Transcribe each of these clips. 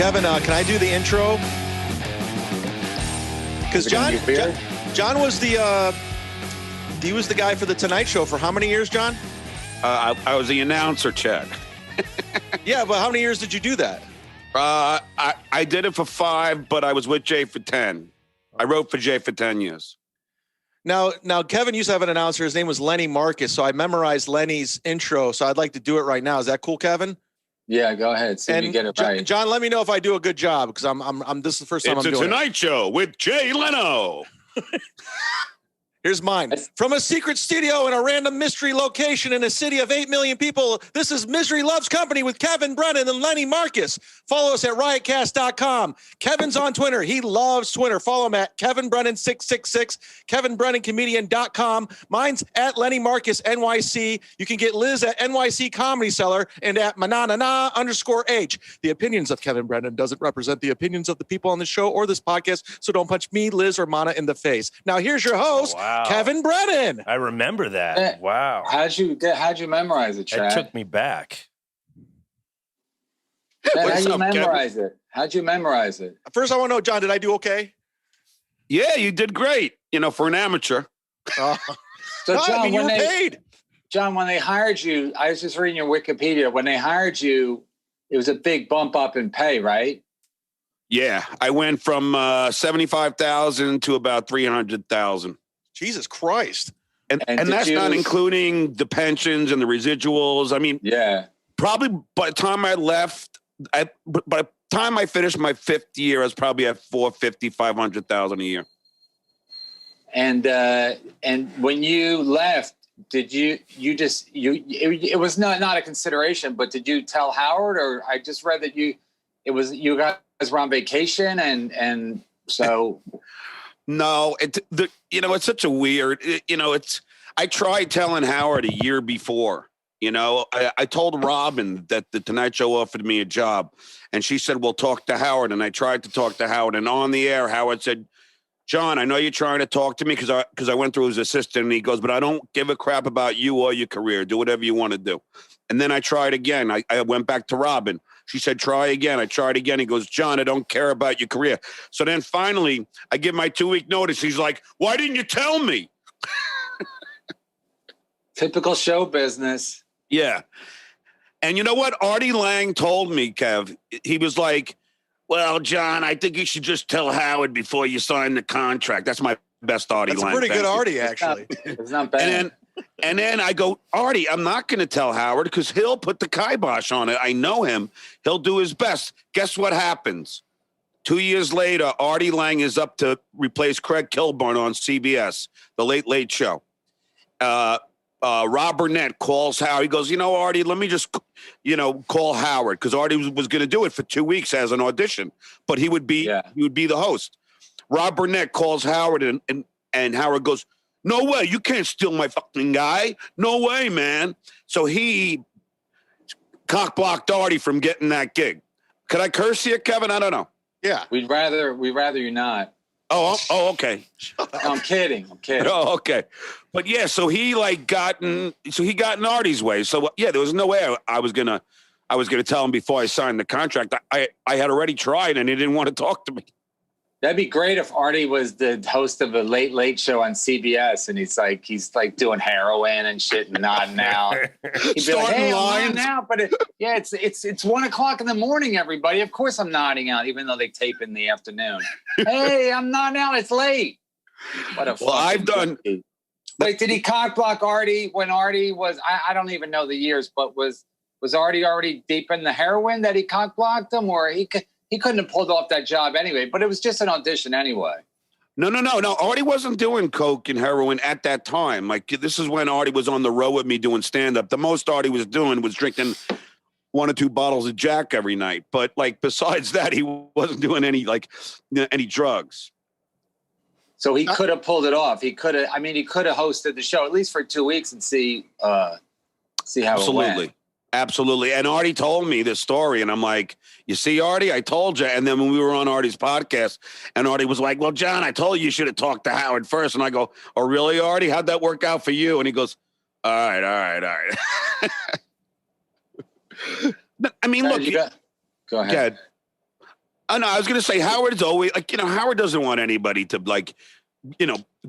Kevin, can I do the intro? Because John was he was the guy for the Tonight Show for how many years, John? I was the announcer, Chad. Yeah, but how many years did you do that? I did it for 5, but I was with Jay for 10. I wrote for Jay for 10 years. Now, Kevin used to have an announcer. His name was Lenny Marcus, so I memorized Lenny's intro. So I'd like to do it right now. Is that cool, Kevin? Yeah, go ahead. See if you get it right. John, let me know if I do a good job because this is the first time I'm doing it. It's a Tonight Show with Jay Leno. Here's mine. From a secret studio in a random mystery location in a city of 8 million people, this is Misery Loves Company with Kevin Brennan and Lenny Marcus. Follow us at riotcast.com. Kevin's on Twitter. He loves Twitter. Follow him at Kevin Brennan 666, KevinBrennanComedian.com. Mine's at Lenny Marcus NYC. You can get Liz at NYC Comedy Cellar and at mananana_H. The opinions of Kevin Brennan doesn't represent the opinions of the people on the show or this podcast, so don't punch me, Liz, or Mana in the face. Now here's your host. Oh, wow. Kevin Brennan. I remember that. Yeah. Wow. How'd you memorize it, Chad? It took me back. Chad, how'd you memorize it? How'd you memorize it? First, I want to know, John, did I do okay? Yeah, you did great. For an amateur. So, John, you were paid. John, when they hired you, I was just reading your Wikipedia. When they hired you, it was a big bump up in pay, right? Yeah, I went from 75,000 to about 300,000. Jesus Christ! And that's not including the pensions and the residuals. I mean, yeah. Probably by the time I left, by the time I finished my 5th year, I was probably at 500,000 a year. And when you left, did you it was not a consideration, but did you tell Howard, or I just read that you guys were on vacation and so no, it's such a weird, I tried telling Howard a year before, I told Robin that the Tonight Show offered me a job and she said, well, talk to Howard. And I tried to talk to Howard, and on the air, Howard said, John, I know you're trying to talk to me because I went through his assistant, and he goes, but I don't give a crap about you or your career. Do whatever you want to do. And then I tried again. I went back to Robin. She said, try again. I tried again. He goes, John, I don't care about your career. So then finally, I give my 2-week notice. He's like, why didn't you tell me? Typical show business. Yeah. And you know what? Artie Lang told me, Kev, he was like, well, John, I think you should just tell Howard before you sign the contract. That's my best Artie Lang. That's a pretty good Artie, actually. It's not bad. And then I go, Artie, I'm not going to tell Howard because he'll put the kibosh on it. I know him. He'll do his best. Guess what happens? 2 years later, Artie Lang is up to replace Craig Kilborn on CBS, The Late Late Show. Rob Burnett calls Howard. He goes, Artie, let me just, call Howard, because Artie was going to do it for 2 weeks as an audition, but he would be the host. Rob Burnett calls Howard, and Howard goes, no way, you can't steal my fucking guy. No way, man. So he cock-blocked Artie from getting that gig. Could I curse here, Kevin? I don't know. Yeah. We'd rather you not. Oh, okay. I'm kidding. Oh, okay. But yeah, so he got in Artie's way. So yeah, there was no way I was gonna tell him before I signed the contract. I had already tried, and he didn't want to talk to me. That'd be great if Artie was the host of a late late show on CBS, and he's like doing heroin and shit and nodding out. He'd be like, "Hey, I'm nodding out," but it's 1 o'clock in the morning. Everybody, of course, I'm nodding out, even though they tape in the afternoon. Hey, I'm nodding out. It's late. What a I've done. Wait, did he cock block Artie when Artie was? I don't even know the years, but was Artie already deep in the heroin that he cock blocked him, or he couldn't have pulled off that job anyway, but it was just an audition anyway. No. Artie wasn't doing coke and heroin at that time. Like, this is when Artie was on the road with me doing stand-up. The most Artie was doing was drinking 1 or 2 bottles of Jack every night. But besides that, he wasn't doing any drugs. So he could have pulled it off. He could have hosted the show at least for 2 weeks and see how it went. Absolutely. And Artie told me this story, and I'm like, you see, Artie, I told you. And then when we were on Artie's podcast, and Artie was like, well, John, I told you should have talked to Howard first. And I go, oh, really, Artie? How'd that work out for you? And he goes, all right. I mean, look. Go ahead. I know. I was going to say Howard's always like, Howard doesn't want anybody to like,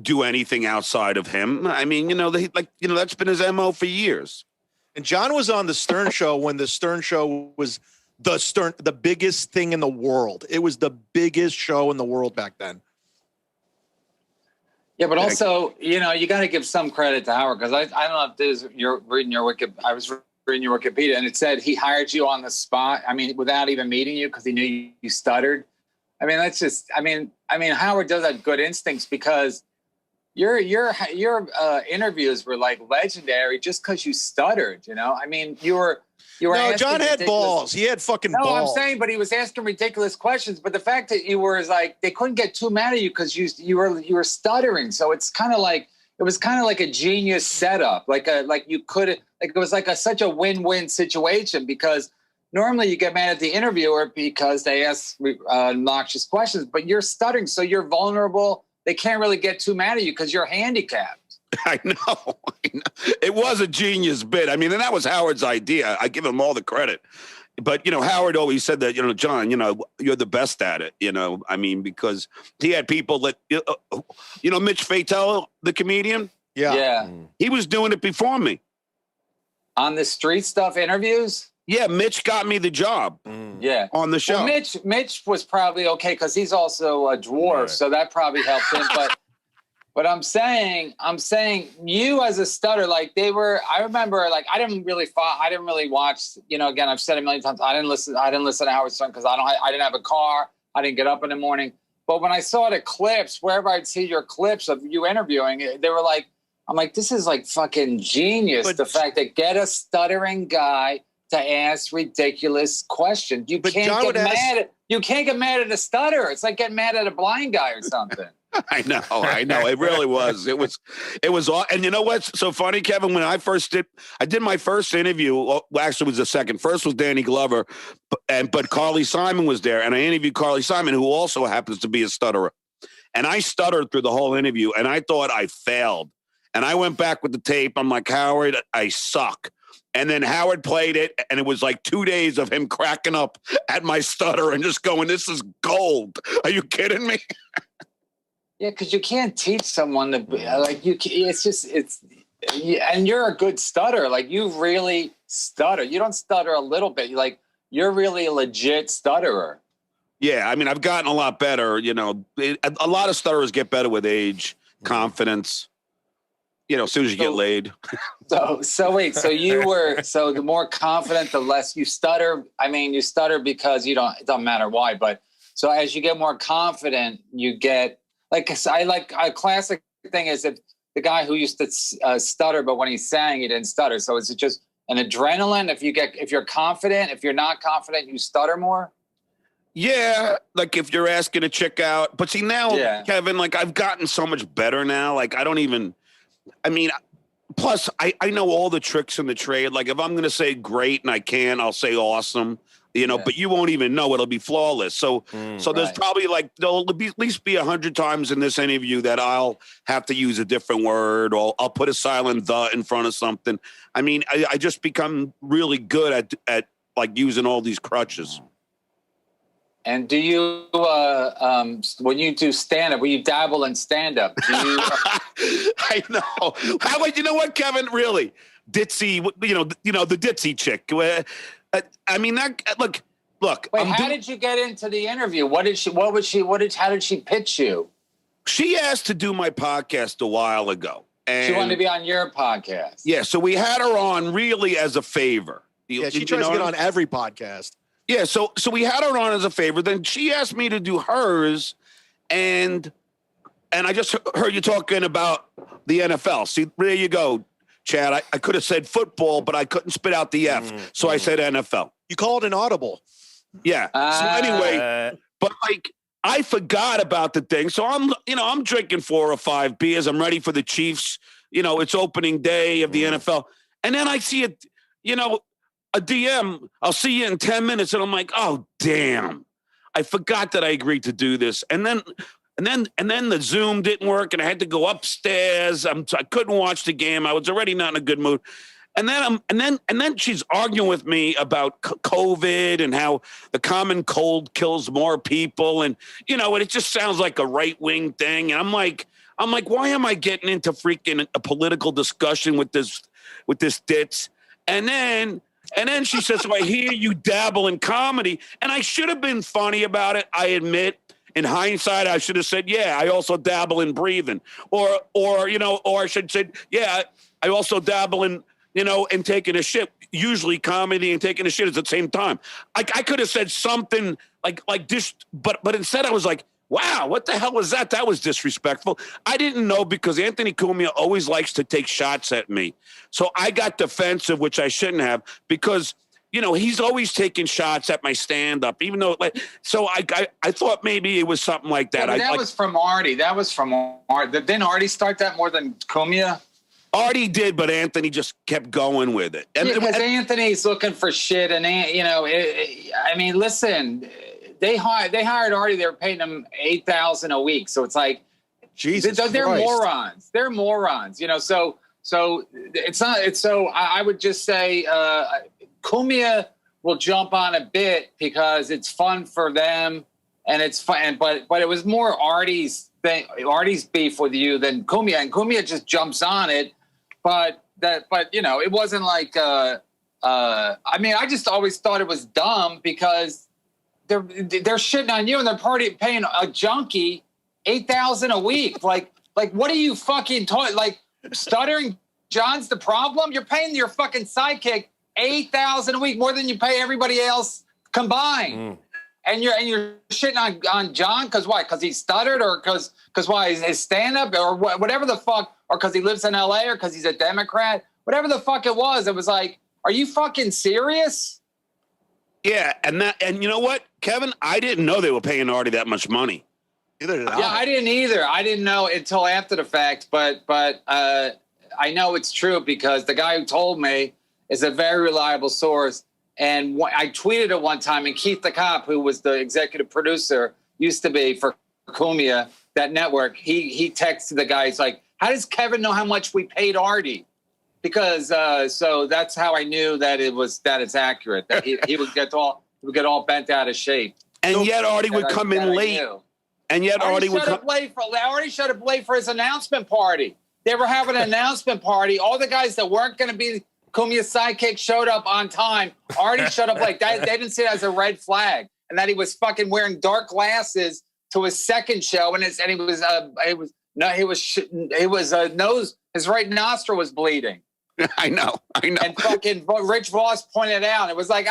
do anything outside of him. I mean, that's been his MO for years. And John was on the Stern Show when the Stern Show was the biggest thing in the world. It was the biggest show in the world back then. Yeah, but also, you got to give some credit to Howard, because I don't know if you're reading your I was reading your Wikipedia, and it said he hired you on the spot. I mean, without even meeting you, because he knew you stuttered. I mean, that's just. I mean, Howard does have good instincts, because your interviews were like legendary just because you stuttered. I mean, you were. No, John had balls. He had fucking balls. No, I'm saying, but he was asking ridiculous questions. But the fact that you were like, they couldn't get too mad at you because you were stuttering. So it's kind of like, it was kind of like a genius setup. It was like such a win-win situation, because normally you get mad at the interviewer because they ask obnoxious questions, but you're stuttering, so you're vulnerable. They can't really get too mad at you because you're handicapped. I know. It was a genius bit. I mean, and that was Howard's idea. I give him all the credit. But, Howard always said that, John, you're the best at it, I mean, because he had people that, Mitch Fatel, the comedian. Yeah. He was doing it before me. On the street stuff interviews? Yeah, Mitch got me the job. Yeah. On the show. Well, Mitch was probably okay because he's also a dwarf, right. So that probably helped him. But I'm saying you as a stutter, like I remember, like, I didn't really watch, again, I've said it a million times. I didn't listen to Howard Stern because I didn't have a car. I didn't get up in the morning. But when I saw the clips, wherever I'd see your clips of you interviewing, they were like, I'm like, this is like fucking genius. The fact that get a stuttering guy to ask ridiculous questions. You can't get mad at a stutter. It's like getting mad at a blind guy or something. I know. It really was. It was, and you know what's so funny, Kevin? When I did my first interview. Well, actually, it was the second. First was Danny Glover, but Carly Simon was there, and I interviewed Carly Simon, who also happens to be a stutterer. And I stuttered through the whole interview, and I thought I failed. And I went back with the tape. I'm like, Howard, I suck. And then Howard played it, and it was like 2 days of him cracking up at my stutter and just going, "This is gold. Are you kidding me?" Yeah, because you can't teach someone to be like you. And you're a good stutter. Like, you really stutter. You don't stutter a little bit. You're really a legit stutterer. Yeah, I mean, I've gotten a lot better. A lot of stutterers get better with age, confidence. As soon as you get laid. So wait. So the more confident, the less you stutter. I mean, you stutter because it doesn't matter why. But so as you get more confident, you get. Like, a classic thing is if the guy who used to stutter, but when he sang, he didn't stutter. So is it just an adrenaline? If you're confident, if you're not confident, you stutter more? Yeah, like if you're asking a chick out. But see, now, Kevin, like, I've gotten so much better now. Like, plus I know all the tricks in the trade. Like, if I'm going to say great and I can, I'll say awesome. But you won't even know. It'll be flawless. So there's probably there'll be at least be 100 times in this interview that I'll have to use a different word, or I'll put a silent "the" in front of something. I mean, I just become really good at like using all these crutches. And do you, when you do stand-up, when you dabble in stand-up, do you? I know. You know what, Kevin? Really, ditzy. The ditzy chick. I mean, look. Wait, how did you get into the interview? How did she pitch you? She asked to do my podcast a while ago. And she wanted to be on your podcast. Yeah, so we had her on really as a favor. Yeah, she tries to get on every podcast. Yeah, so we had her on as a favor. Then she asked me to do hers, and I just heard you talking about the NFL. See, there you go. Chad, I could have said football, but I couldn't spit out the F. So I said NFL. You called an audible. Yeah. So anyway, but like, I forgot about the thing. So I'm drinking 4 or 5 beers. I'm ready for the Chiefs. It's opening day of the NFL. And then I see a DM. I'll see you in 10 minutes. And I'm like, oh, damn. I forgot that I agreed to do this. And then the Zoom didn't work, and I had to go upstairs. I couldn't watch the game. I was already not in a good mood. And then she's arguing with me about COVID and how the common cold kills more people, and and it just sounds like a right wing thing. And I'm like, why am I getting into freaking a political discussion with this ditz? And then she says, well, I hear you dabble in comedy, and I should have been funny about it. I admit. In hindsight, I should have said, yeah, I also dabble in breathing, or I should say, yeah, I also dabble in. And taking a shit. Usually comedy and taking a shit at the same time. I could have said something like this, but instead I was like, wow, what the hell was that? That was disrespectful. I didn't know, because Anthony Cumia always likes to take shots at me. So I got defensive, which I shouldn't have, because he's always taking shots at my stand-up, even though so I thought maybe it was something like that. Yeah, that was from Artie. That was from Artie. Didn't Artie start that more than Cumia? Artie did, but Anthony just kept going with it. Because Anthony's looking for shit, and listen, they hired Artie. They were paying him $8,000 a week, so it's like, Jesus, they're morons. They're morons, So it's not. It's so. I would just say, Cumia will jump on a bit because it's fun for them, and it's fun. But it was more Artie's thing, Artie's beef with you than Cumia, and Cumia just jumps on it. But it wasn't like, I just always thought it was dumb, because they're shitting on you, and they're paying a junkie $8,000 a week. Like, what are you fucking talking? Like, Stuttering John's the problem? You're paying your fucking sidekick $8,000 a week, more than you pay everybody else combined. And you're shitting on John because why? Because he stuttered, or because why? His stand-up, or whatever the fuck, or because he lives in LA, or because he's a Democrat, whatever the fuck it was like, are you fucking serious? Yeah, and you know what, Kevin? I didn't know they were paying Artie that much money. Neither did I. Yeah, I didn't either. I didn't know until after the fact, but I know it's true, because the guy who told me is a very reliable source. And I tweeted it one time, and Keith the Cop, who was the executive producer, used to be for Cumia, that network, he texted the guy. He's like, how does Kevin know how much we paid Artie? Because so that's how I knew that it's accurate. That he would get all bent out of shape. And yet Artie would come in late. And yet Artie would come. Artie showed up late for his announcement party. They were having an announcement party. All the guys that weren't going to be Cumia's sidekick showed up on time. Artie showed up like that. They didn't see it as a red flag, and that he was fucking wearing dark glasses to his second show, his his right nostril was bleeding. I know. And fucking Rich Voss pointed out. It was like,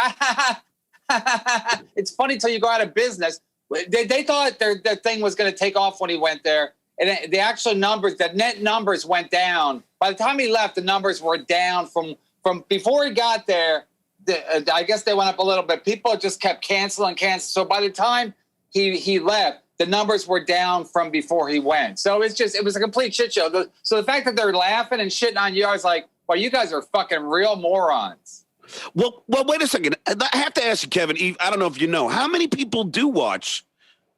it's funny till you go out of business. They thought their thing was going to take off when he went there. And the actual numbers, the net numbers went down. By the time he left, the numbers were down from before he got there. I guess they went up a little bit. People just kept canceling. So by the time he left, the numbers were down from before he went. So it was a complete shit show. So the fact that they're laughing and shitting on you, I was like, well, you guys are fucking real morons. Well, wait a second. I have to ask you, Kevin. I don't know if you know, how many people do watch,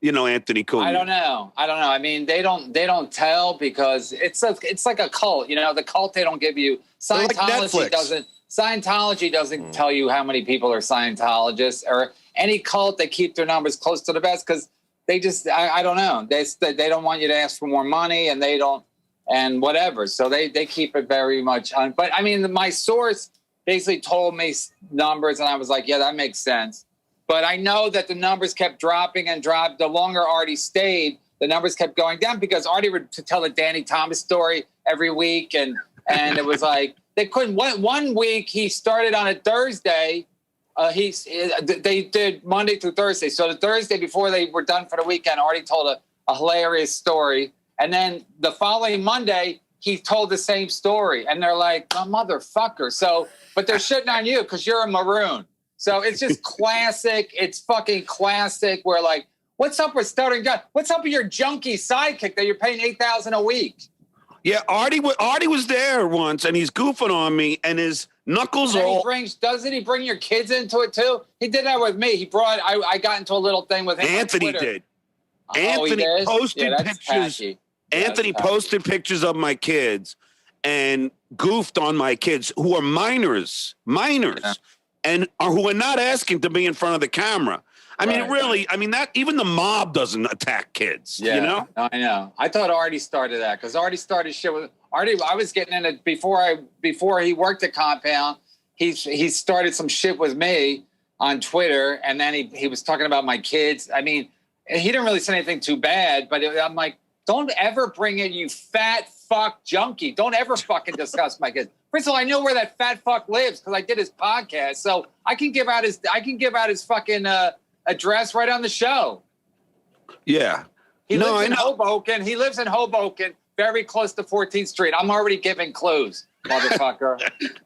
Anthony Cumia? I don't know. I mean, they don't tell, because it's like a cult. The cult, they don't give you. Scientology doesn't tell you how many people are Scientologists, or any cult. They keep their numbers close to the vest, because they just I don't know. They don't want you to ask for more money, and they don't, and whatever. So they keep it very much on. But I mean, my source basically told me numbers, and I was like, yeah, that makes sense. But I know that the numbers kept dropping and dropped. The longer Artie stayed, the numbers kept going down, because Artie would tell the Danny Thomas story every week. And it was like, they couldn't. One week he started on a Thursday. They did Monday through Thursday. So the Thursday before they were done for the weekend, Artie told a hilarious story. And then the following Monday, he told the same story. And they're like, oh, motherfucker. So, but they're shitting on you because you're a maroon. So it's just classic. It's fucking classic. Where like, what's up with Stuttering John? What's up with your junkie sidekick that you're paying $8,000 a week? Yeah, Artie was there once, and he's goofing on me, and his knuckles all. Doesn't he bring your kids into it too? He did that with me. I got into a little thing with him. Anthony did. Anthony posted pictures. Patchy. Anthony posted pictures of my kids, and goofed on my kids who are minors, and who are not asking to be in front of the camera. I mean, really, I mean, that even the mob doesn't attack kids, you know? I know. I thought Artie started that because Artie started shit with Artie. I was getting in it before he worked at Compound. He started some shit with me on Twitter, and then he was talking about my kids. I mean, he didn't really say anything too bad, but I'm like, don't ever bring in, you fat fuck junkie. Don't ever fucking discuss my kids. First of all, I know where that fat fuck lives because I did his podcast, so I can give out his fucking address right on the show. Yeah. He lives in Hoboken. He lives in Hoboken, very close to 14th Street. I'm already giving clues, motherfucker.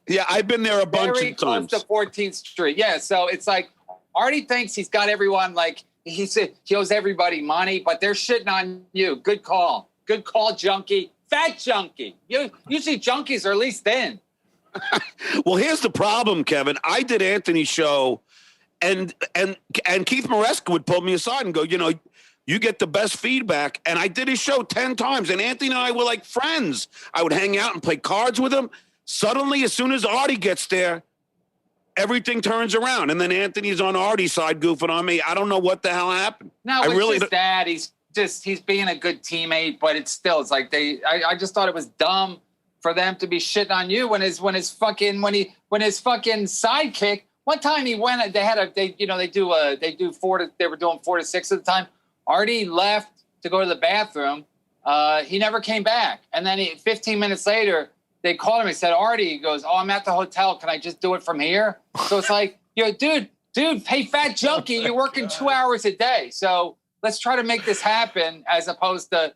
Yeah, I've been there a bunch of times. Very close to 14th Street. Yeah, so it's like Artie thinks he's got everyone, like he said he owes everybody money, but they're shitting on you. Good call. Good call, junkie. Fat junkie. Usually junkies are at least thin. Well, here's the problem, Kevin. I did Anthony's show, and Keith Maresca would pull me aside and go, you know, you get the best feedback. And I did his show 10 times, and Anthony and I were like friends. I would hang out and play cards with him. Suddenly, as soon as Artie gets there, everything turns around. And then Anthony's on Artie's side goofing on me. I don't know what the hell happened. No, it's really just that. He's being a good teammate, but it's like I just thought it was dumb for them to be shitting on you when his fucking sidekick. One time he went, they were doing 4 to 6 at the time. Artie left to go to the bathroom. He never came back. And then 15 minutes later, they called him and said, Artie, he goes, oh, I'm at the hotel. Can I just do it from here? So it's like, dude, hey, fat junkie, you're working 2 hours a day. So let's try to make this happen as opposed to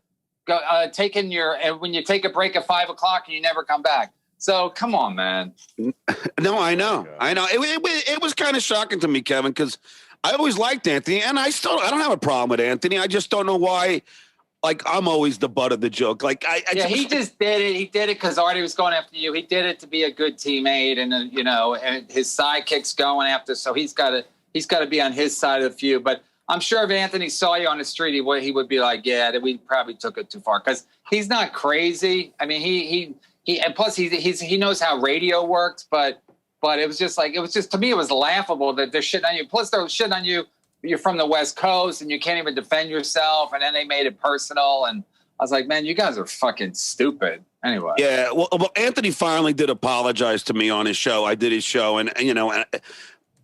taking when you take a break at 5 o'clock and you never come back. So come on, man. No, I know. It was kind of shocking to me, Kevin, because I always liked Anthony, and I don't have a problem with Anthony. I just don't know why. Like, I'm always the butt of the joke. Like, he just did it. He did it because Artie was going after you. He did it to be a good teammate, and and his sidekick's going after. So he's got to be on his side of the feud. But I'm sure if Anthony saw you on the street, he would be like, yeah, that we probably took it too far because he's not crazy. I mean, he and plus he knows how radio works, but it was just to me it was laughable that they're shitting on you. Plus they're shitting on you. You're from the West Coast and you can't even defend yourself. And then they made it personal. And I was like, man, you guys are fucking stupid. Anyway. Yeah. Well, Anthony finally did apologize to me on his show. I did his show and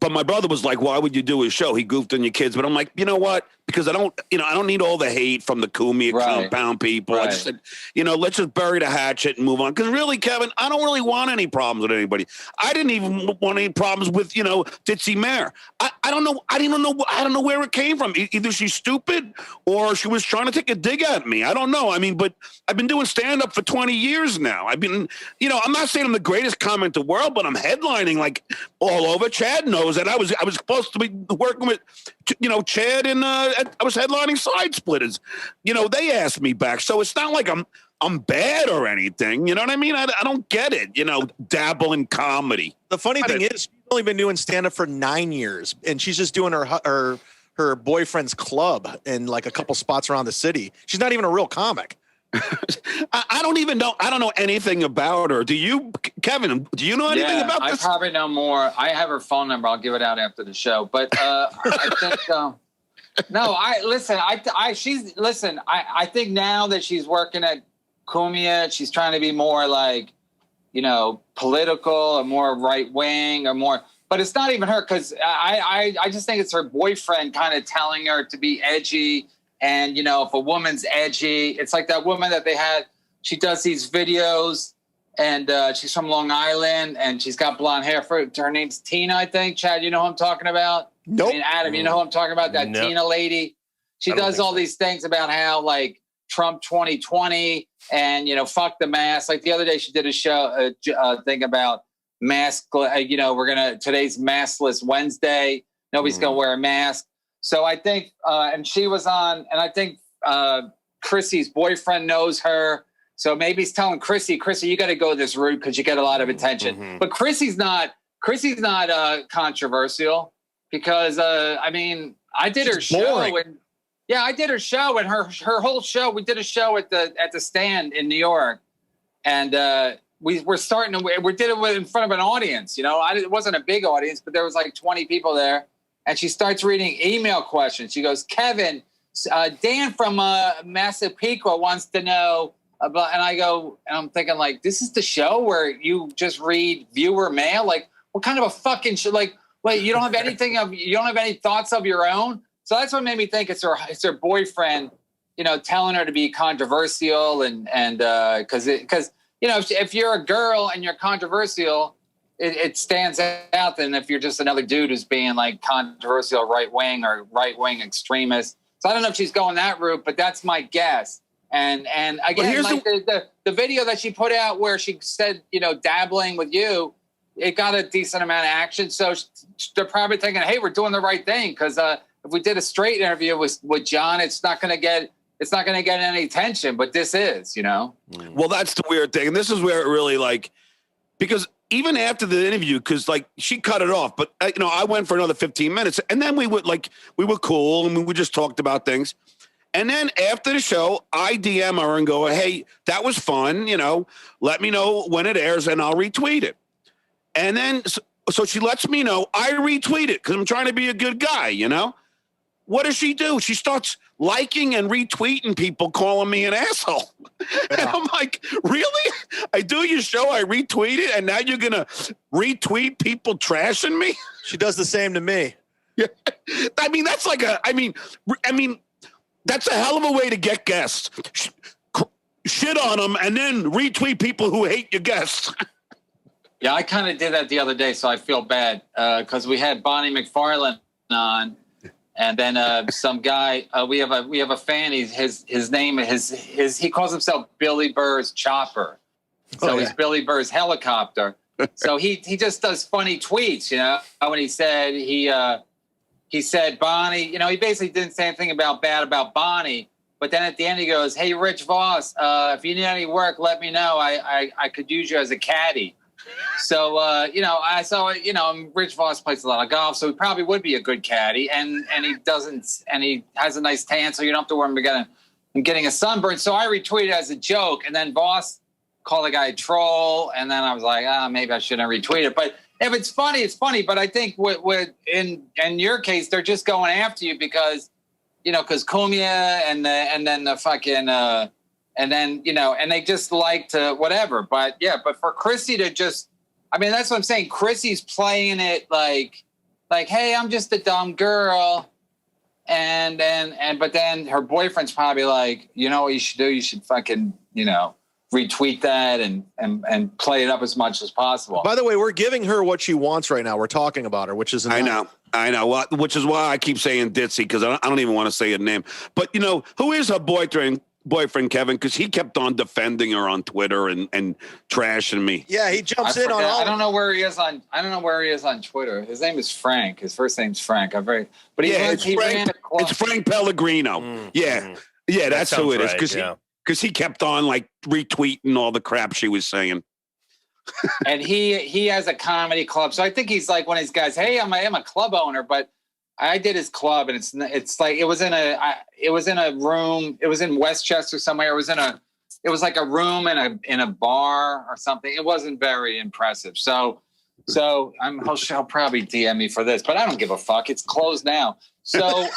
but my brother was like, why would you do his show? He goofed on your kids. But I'm like, you know what? Because I don't need all the hate from the Cumia Compound people. Right. I just said, let's just bury the hatchet and move on. Because really, Kevin, I don't really want any problems with anybody. I didn't even want any problems with, Ditzy Mare. I don't know. I don't know where it came from. Either she's stupid or she was trying to take a dig at me. I don't know. I mean, but I've been doing stand-up for 20 years now. I've been, I'm not saying I'm the greatest comic in the world, but I'm headlining like all over. Chad knows that I was supposed to be working with, Chad and I was headlining Side Splitters. They asked me back. So it's not like I'm bad or anything. You know what I mean? I don't get it. Dabble in comedy. The funny thing is, she's only been doing stand-up for 9 years, and she's just doing her boyfriend's club in like a couple spots around the city. She's not even a real comic. I don't even know. I don't know anything about her. Do you, Kevin? Do you know anything about this? I probably know more. I have her phone number. I'll give it out after the show. But I think no. I think now that she's working at Cumia, she's trying to be more like political or more right wing or more. But it's not even her because I just think it's her boyfriend kind of telling her to be edgy. And, if a woman's edgy, it's like that woman that they had. She does these videos, and she's from Long Island, and she's got blonde hair. Her name's Tina, I think. Chad, you know who I'm talking about? Nope. I mean, Adam, you know who I'm talking about? That Tina lady. She does all these things about how, like, Trump 2020 and, fuck the mask. Like, the other day she did a show, thing about mask. Today's maskless Wednesday. Nobody's going to wear a mask. So I think, and she was on, and I think Chrissy's boyfriend knows her. So maybe he's telling Chrissy, you got to go this route because you get a lot of attention. Mm-hmm. But Chrissy's not controversial because, I did her show. I did her show and her whole show. We did a show at the Stand in New York. And we did it in front of an audience. You know, it wasn't a big audience, but there was like 20 people there. And she starts reading email questions. She goes, Kevin, Dan from Massapequa wants to know about, and I go, and I'm thinking like, this is the show where you just read viewer mail? Like, what kind of a fucking show? Like, wait, you don't have you don't have any thoughts of your own? So that's what made me think it's her boyfriend, you know, telling her to be controversial and because you know, if you're a girl and you're controversial, it stands out than if you're just another dude who's being like controversial right wing or right wing extremist. So I don't know if she's going that route, but that's my guess. And again, like the video that she put out where she said, you know, dabbling with you, it got a decent amount of action. So they're probably thinking, hey, we're doing the right thing because if we did a straight interview with John, it's not going to get any attention, but this is, you know. Well, that's the weird thing, and this is where it really like because. Even after the interview, because like she cut it off, but you know, I went for another 15 minutes, and then we were cool, and we just talked about things. And then after the show, I DM her and go, "Hey, that was fun. You know, let me know when it airs, and I'll retweet it." And then so she lets me know I retweet it because I'm trying to be a good guy. You know, what does she do? She starts liking and retweeting people calling me an asshole. And I'm like, really? I do your show, I retweet it, and now you're going to retweet people trashing me? She does the same to me. Yeah. I mean, that's like that's a hell of a way to get guests. Shit on them and then retweet people who hate your guests. Yeah, I kind of did that the other day, so I feel bad because we had Bonnie McFarlane on. And then some guy, we have a fan. His name he calls himself Billy Burr's Chopper, so he's Billy Burr's helicopter. So he just does funny tweets, you know. When he said Bonnie, you know, he basically didn't say anything bad about Bonnie, but then at the end he goes, "Hey, Rich Voss, if you need any work, let me know. I could use you as a caddy." So, you know, I saw, you know, Rich Voss plays a lot of golf, so he probably would be a good caddy. And he has a nice tan, so you don't have to worry about him getting a sunburn. So I retweeted as a joke, and then Voss called the guy a troll. And then I was like, maybe I shouldn't retweet it. But if it's funny, it's funny. But I think in your case, they're just going after you because, you know, because Cumia and then the fucking, and then, you know, and they just like to whatever. But yeah, but for Chrissy to just, I mean, that's what I'm saying. Chrissy's playing it like, hey, I'm just a dumb girl. But then her boyfriend's probably like, you know what you should do? You should fucking, you know, retweet that and play it up as much as possible. By the way, we're giving her what she wants right now. We're talking about her, which is enough. I know. Well, which is why I keep saying Ditzy because I don't even want to say her name. But you know, who is her boyfriend Kevin? Because he kept on defending her on Twitter and trashing me. Yeah, he jumps in on all. I don't know where he is on Twitter. His name is Frank. His first name's Frank. But it's Frank Pellegrino. Yeah, that's who it is. Because he kept on like retweeting all the crap she was saying. And he has a comedy club, so I think he's like one of these guys. Hey, I'm a club owner, but I did his club, and it's like it was in a room. It was in Westchester somewhere. It was like a room in a bar or something. It wasn't very impressive. So he'll probably DM me for this, but I don't give a fuck. It's closed now. So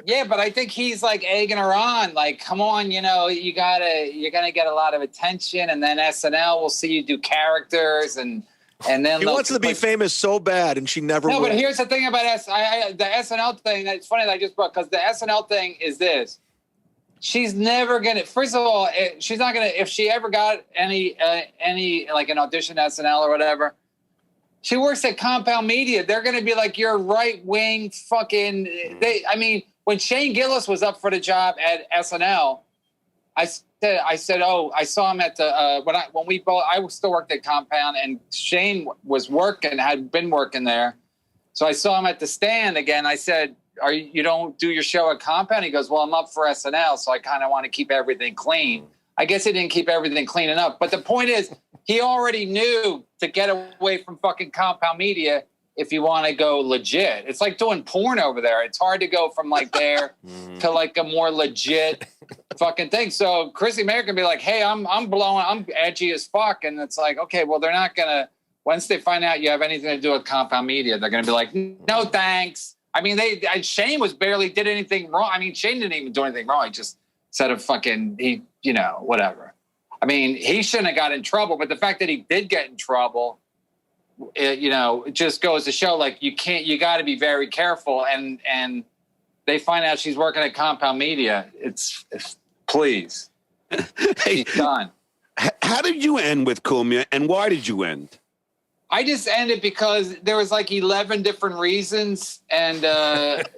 yeah, but I think he's like egging her on, like, come on, you know, you're gonna get a lot of attention, and then SNL will see you do characters, and then he wants to be famous so bad, and she never. No, will. but here's the thing about the SNL thing. It's funny that I just brought, because the SNL thing is this: she's never gonna. First of all, she's not gonna. If she ever got any like an audition at SNL or whatever. She works at Compound Media. They're going to be like, you're right wing fucking. I mean, when Shane Gillis was up for the job at SNL, I said, oh, I saw him at the when we both. I still worked at Compound, and Shane had been working there. So I saw him at the stand again. I said, you don't do your show at Compound? He goes, well, I'm up for SNL, so I kind of want to keep everything clean. I guess he didn't keep everything clean enough. But the point is, he already knew to get away from fucking Compound Media if you want to go legit. It's like doing porn over there. It's hard to go from like there to like a more legit fucking thing. So Chrissy Mayer can be like, hey, I'm edgy as fuck. And it's like, okay, well, they're not going to, once they find out you have anything to do with Compound Media, they're going to be like, no, thanks. I mean, Shane did anything wrong. I mean, Shane didn't even do anything wrong. He just said whatever. I mean, he shouldn't have got in trouble, but the fact that he did get in trouble, it just goes to show, like, you got to be very careful. And they find out she's working at Compound Media. Please. Hey, she's done. How did you end with Cumia, and why did you end? I just ended because there was like 11 different reasons. And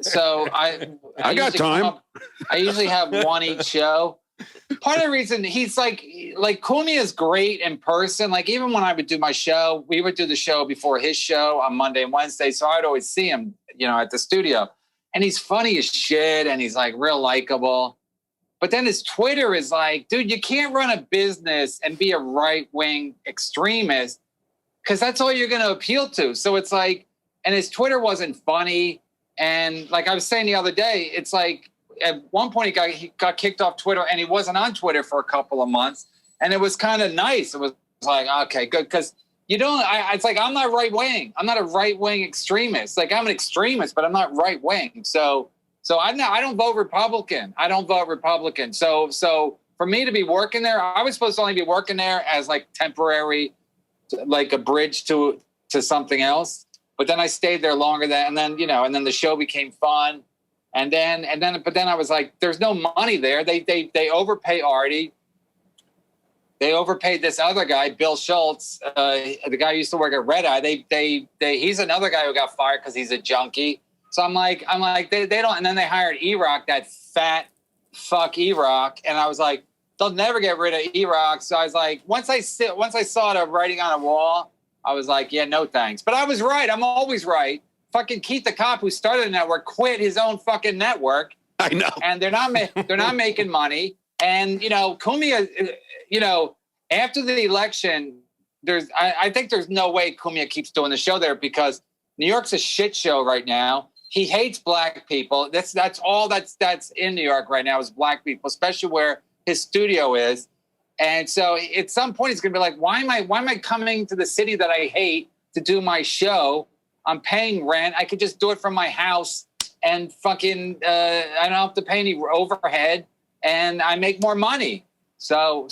so I got time. I usually have one each show. Part of the reason he's like Cumia is great in person. Like, even when I would do my show, we would do the show before his show on Monday and Wednesday. So I'd always see him, at the studio, and he's funny as shit. And he's like real likable. But then his Twitter is like, dude, you can't run a business and be a right-wing extremist, because that's all you're going to appeal to. So it's like, and his Twitter wasn't funny. And like I was saying the other day, it's like at one point he got kicked off Twitter, and he wasn't on Twitter for a couple of months. And it was kind of nice. It was like, okay, good. Because it's like, I'm not right wing. I'm not a right wing extremist. Like, I'm an extremist, but I'm not right wing. So I don't vote Republican. So for me to be working there, I was supposed to only be working there as like temporary, like a bridge to something else. But then I stayed there longer and then the show became fun. But then I was like, there's no money there. They overpay Artie. They overpaid this other guy, Bill Schultz, the guy who used to work at Red Eye. He's another guy who got fired because he's a junkie. So I'm like, they don't, and then they hired E-Rock, that fat fuck E-Rock. And I was like, they'll never get rid of E-Rock. So I was like, once I saw the writing on a wall, I was like, yeah, no thanks. But I was right. I'm always right. Fucking Keith the cop who started the network quit his own fucking network. I know. And they're not making money. And, Cumia, after the election, I think there's no way Cumia keeps doing the show there, because New York's a shit show right now. He hates black people. That's all that's in New York right now is black people, especially where his studio is. And so at some point he's going to be like, why am I coming to the city that I hate to do my show? I'm paying rent. I could just do it from my house and fucking, I don't have to pay any overhead, and I make more money. And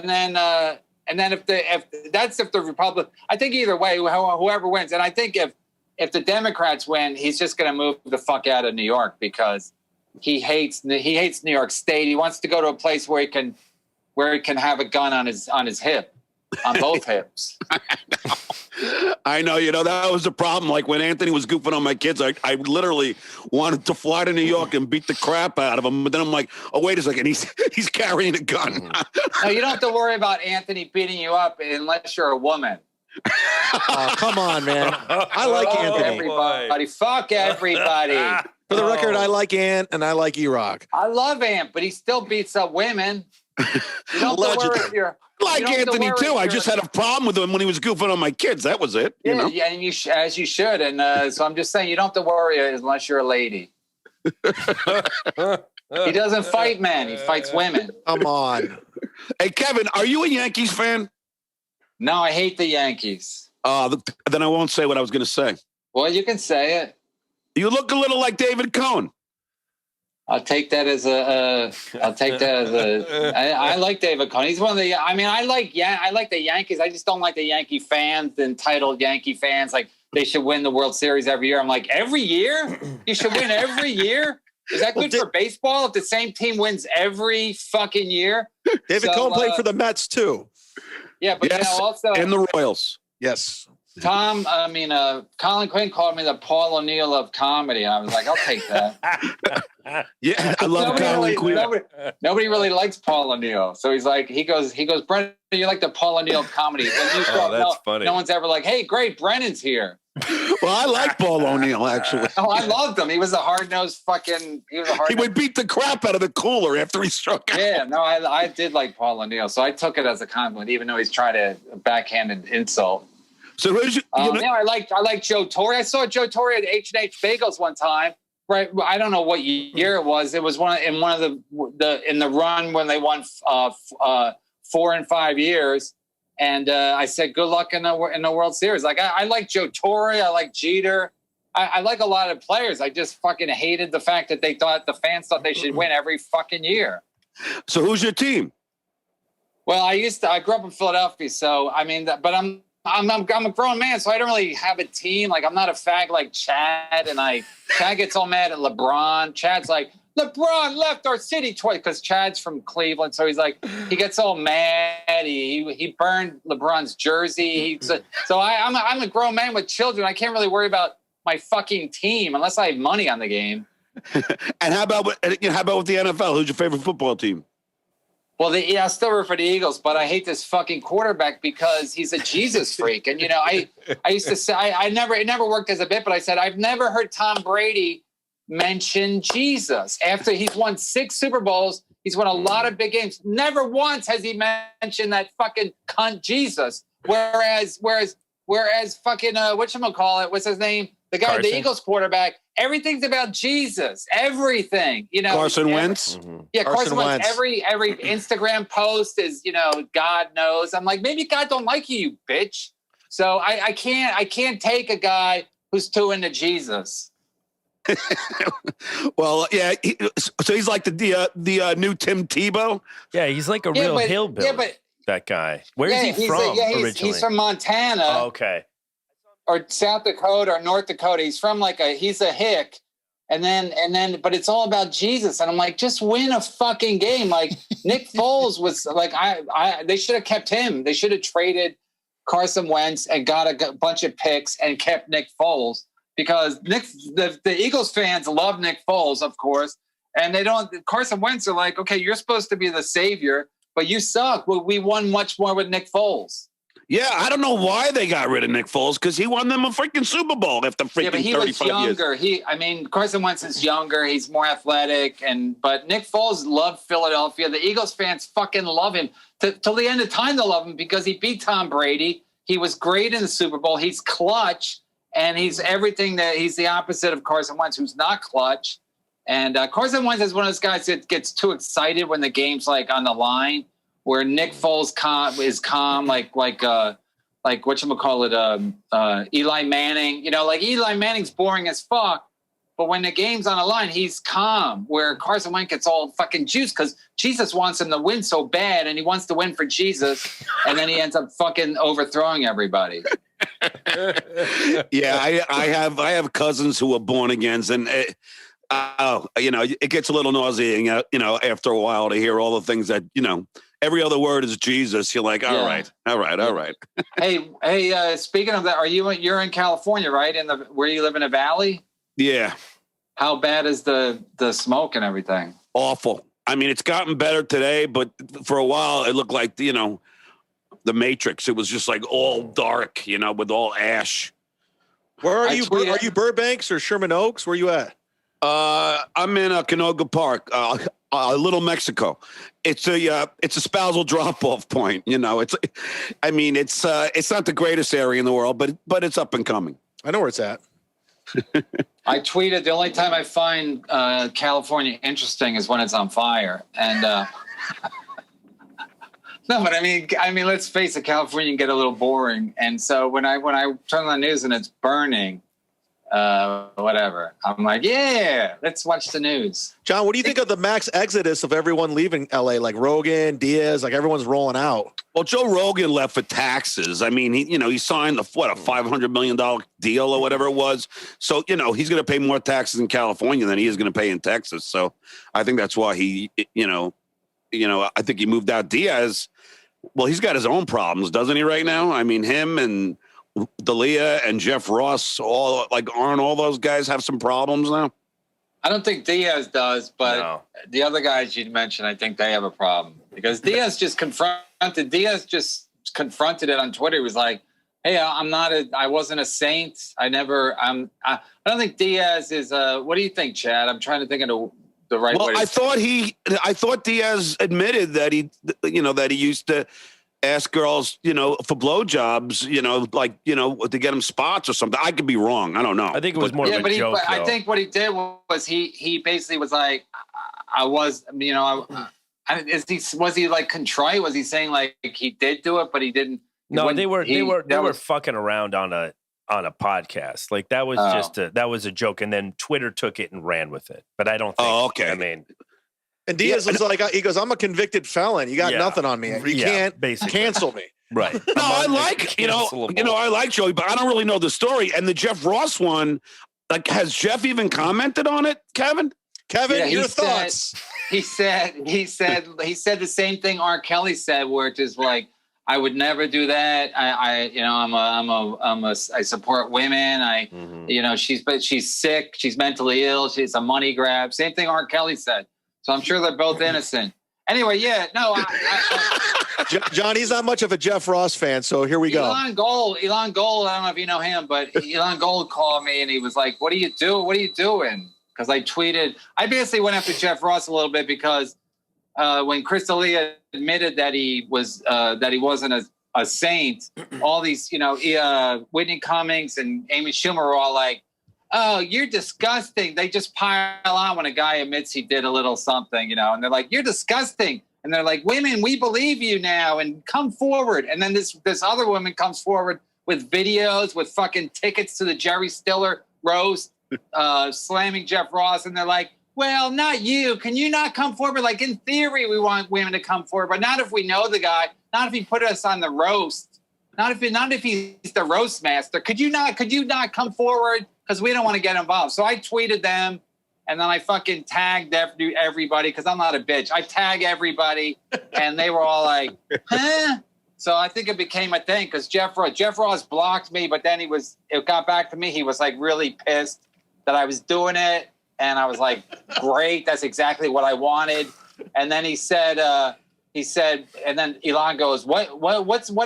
then if the Republic, I think either way, whoever wins. And I think if the Democrats win, he's just going to move the fuck out of New York, because he hates New York State. He wants to go to a place where he can have a gun on his hip, on both hips. I know. That was the problem. Like when Anthony was goofing on my kids, I literally wanted to fly to New York and beat the crap out of him. But then I'm like, oh, wait a second. He's carrying a gun. No, you don't have to worry about Anthony beating you up unless you're a woman. Oh, come on, man. I like Anthony. Everybody. Fuck everybody. For the record, I like Ant and I like E-Rock. I love Ant, but he still beats up women. You don't have to worry if you're... I like Anthony too. I just had a problem with him when he was goofing on my kids. That was it. Yeah, and as you should. And so I'm just saying, you don't have to worry unless you're a lady. He doesn't fight men; he fights women. Come on. Hey, Kevin, are you a Yankees fan? No, I hate the Yankees. Then I won't say what I was going to say. Well, you can say it. You look a little like David Cohn. I'll take that as I like David Cohn. He's one of the, I like the Yankees. I just don't like the Yankee fans, the entitled Yankee fans. Like, they should win the World Series every year. I'm like, every year? You should win every year? Is that good for baseball if the same team wins every fucking year? David Cohn played for the Mets too. Yeah, but yes, also and the Royals. Yes. Colin Quinn called me the Paul O'Neill of comedy. I was like, I'll take that. Yeah, I love Colin Quinn. Nobody really likes Paul O'Neill. So he goes, Brennan, you're like the Paul O'Neill of comedy. That's funny. No one's ever like, hey, great, Brennan's here. Well, I like Paul O'Neill, actually. Oh, I loved him. He was a hard-nosed fucking... He would beat the crap out of the cooler after he struck out. Yeah, no, I did like Paul O'Neill, so I took it as a compliment, even though he's trying to backhand an insult. So who's I like Joe Torre. I saw Joe Torre at H&H Bagels one time. Right, I don't know what year it was. It was in the run when they won 4 and 5 years. And I said, good luck in the World Series. Like, I like Joe Torre. I like Jeter. I like a lot of players. I just fucking hated the fact that the fans thought they should win every fucking year. So who's your team? Well, I grew up in Philadelphia. So, I mean, but I'm a grown man, so I don't really have a team. Like, I'm not a fag like Chad. And Chad gets all mad at LeBron. Chad's like, LeBron left our city twice, because Chad's from Cleveland. So he's like, he gets all mad. He burned LeBron's jersey. I'm a grown man with children. I can't really worry about my fucking team unless I have money on the game. And how about with the NFL? Who's your favorite football team? Well, I still root for the Eagles, but I hate this fucking quarterback because he's a Jesus freak. And, I used to say, it never worked as a bit, but I said, I've never heard Tom Brady mention Jesus. After he's won 6 Super Bowls, he's won a lot of big games. Never once has he mentioned that fucking cunt Jesus. Whereas fucking, whatchamacallit, what's his name? The guy, Carson. the Eagles quarterback, everything's about Jesus. Everything, Carson Wentz? Yeah, Carson Wentz. Every Instagram post is, God knows. I'm like, maybe God don't like you bitch. So I can't take a guy who's too into Jesus. Well, yeah. So he's like the new Tim Tebow. Yeah, he's like a real hillbilly. Yeah, but that guy. Where is he from originally? He's from Montana. Oh, okay. Or South Dakota or North Dakota. He's from he's a hick. And then, but it's all about Jesus. And I'm like, just win a fucking game. Like, Nick Foles was like, they should have kept him. They should have traded Carson Wentz and got a bunch of picks and kept Nick Foles, because the Eagles fans love Nick Foles, of course. And Carson Wentz are like, okay, you're supposed to be the savior, but you suck. Well, we won much more with Nick Foles. Yeah, I don't know why they got rid of Nick Foles, because he won them a freaking Super Bowl after freaking 35 years. Yeah, but he was younger. Carson Wentz is younger. He's more athletic. But Nick Foles loved Philadelphia. The Eagles fans fucking love him. Till the end of time, they'll love him because he beat Tom Brady. He was great in the Super Bowl. He's clutch, and he's everything he's the opposite of Carson Wentz, who's not clutch. And Carson Wentz is one of those guys that gets too excited when the game's on the line, where Nick Foles is calm, like whatchamacallit, Eli Manning. Eli Manning's boring as fuck, but when the game's on the line, he's calm, where Carson Wentz gets all fucking juiced because Jesus wants him to win so bad, and he wants to win for Jesus, and then he ends up fucking overthrowing everybody. Yeah, I have cousins who are born agains, and it gets a little nauseating, after a while to hear all the things that, every other word is Jesus. You're like, all right. Hey, speaking of that, you're in California, right? Where you live in a valley? Yeah. How bad is the smoke and everything? Awful. I mean, it's gotten better today, but for a while it looked like, the Matrix. It was just like all dark, with all ash. Where are you? Are you Burbanks or Sherman Oaks? Where are you at? I'm in Canoga Park, Little Mexico. It's a spousal drop-off point. It's not the greatest area in the world, but it's up and coming. I know where it's at. I tweeted, the only time I find California interesting is when it's on fire. And no, but I mean, let's face it, California can get a little boring. And so when I turn on the news and it's burning, whatever, I'm like, yeah, let's watch the news. John, what do you think of the max exodus of everyone leaving LA? Like Rogan, Diaz, like everyone's rolling out. Well, Joe Rogan left for taxes. I mean, he signed a $500 million deal or whatever it was. So, he's going to pay more taxes in California than he is going to pay in Texas. So I think that's why I think he moved out. Diaz, well, he's got his own problems, doesn't he, right now? I mean, him and D'Elia and Jeff Ross, aren't all those guys have some problems now? I don't think Diaz does, but the other guys you'd mentioned, I think they have a problem, because Diaz just confronted it on Twitter. He was like, hey, I wasn't a saint. I don't think Diaz is what do you think, Chad? I'm trying to think of the right way. I thought Diaz admitted that he used to ask girls, for blowjobs, to get them spots or something. I could be wrong. I don't know. I think it was more of a joke. But I think what he did was he basically was like, was he like contrite? Was he saying like he did do it, but he didn't? No, they were fucking around on a podcast. Like that was that was a joke, and then Twitter took it and ran with it. But I don't think. Oh, okay. I mean. And Diaz was like, he goes, I'm a convicted felon. You got nothing on me. You can't cancel me. Right. No, I like, I like Joey, but I don't really know the story. And the Jeff Ross one, like, has Jeff even commented on it, Kevin? Kevin, your thoughts? He said the same thing R. Kelly said, where it's just like, I would never do that. I support women. She's sick. She's mentally ill. She's a money grab. Same thing R. Kelly said. So I'm sure they're both innocent. Anyway, John, he's not much of a Jeff Ross fan, so here we go. Elon Gold, I don't know if you know him, but Elon Gold called me and he was like, what are you doing? Because I basically went after Jeff Ross a little bit because when Chris D'Elia admitted that he wasn't a saint, all these, Whitney Cummings and Amy Schumer were all like, oh, you're disgusting. They just pile on when a guy admits he did a little something, and they're like, you're disgusting. And they're like, women, we believe you now and come forward. And then this other woman comes forward with videos, with fucking tickets to the Jerry Stiller roast, slamming Jeff Ross. And they're like, well, not you. Can you not come forward? Like, in theory, we want women to come forward, but not if we know the guy, not if he put us on the roast, not if he's the roast master. Could you not come forward? Because we don't want to get involved. So I tweeted them, and then I fucking tagged everybody because I'm not a bitch. I tag everybody, and they were all like, huh? So I think it became a thing because Jeff Ross blocked me, but then it got back to me. He was like really pissed that I was doing it, and I was like, great, that's exactly what I wanted. And then he said, and then Elon goes, what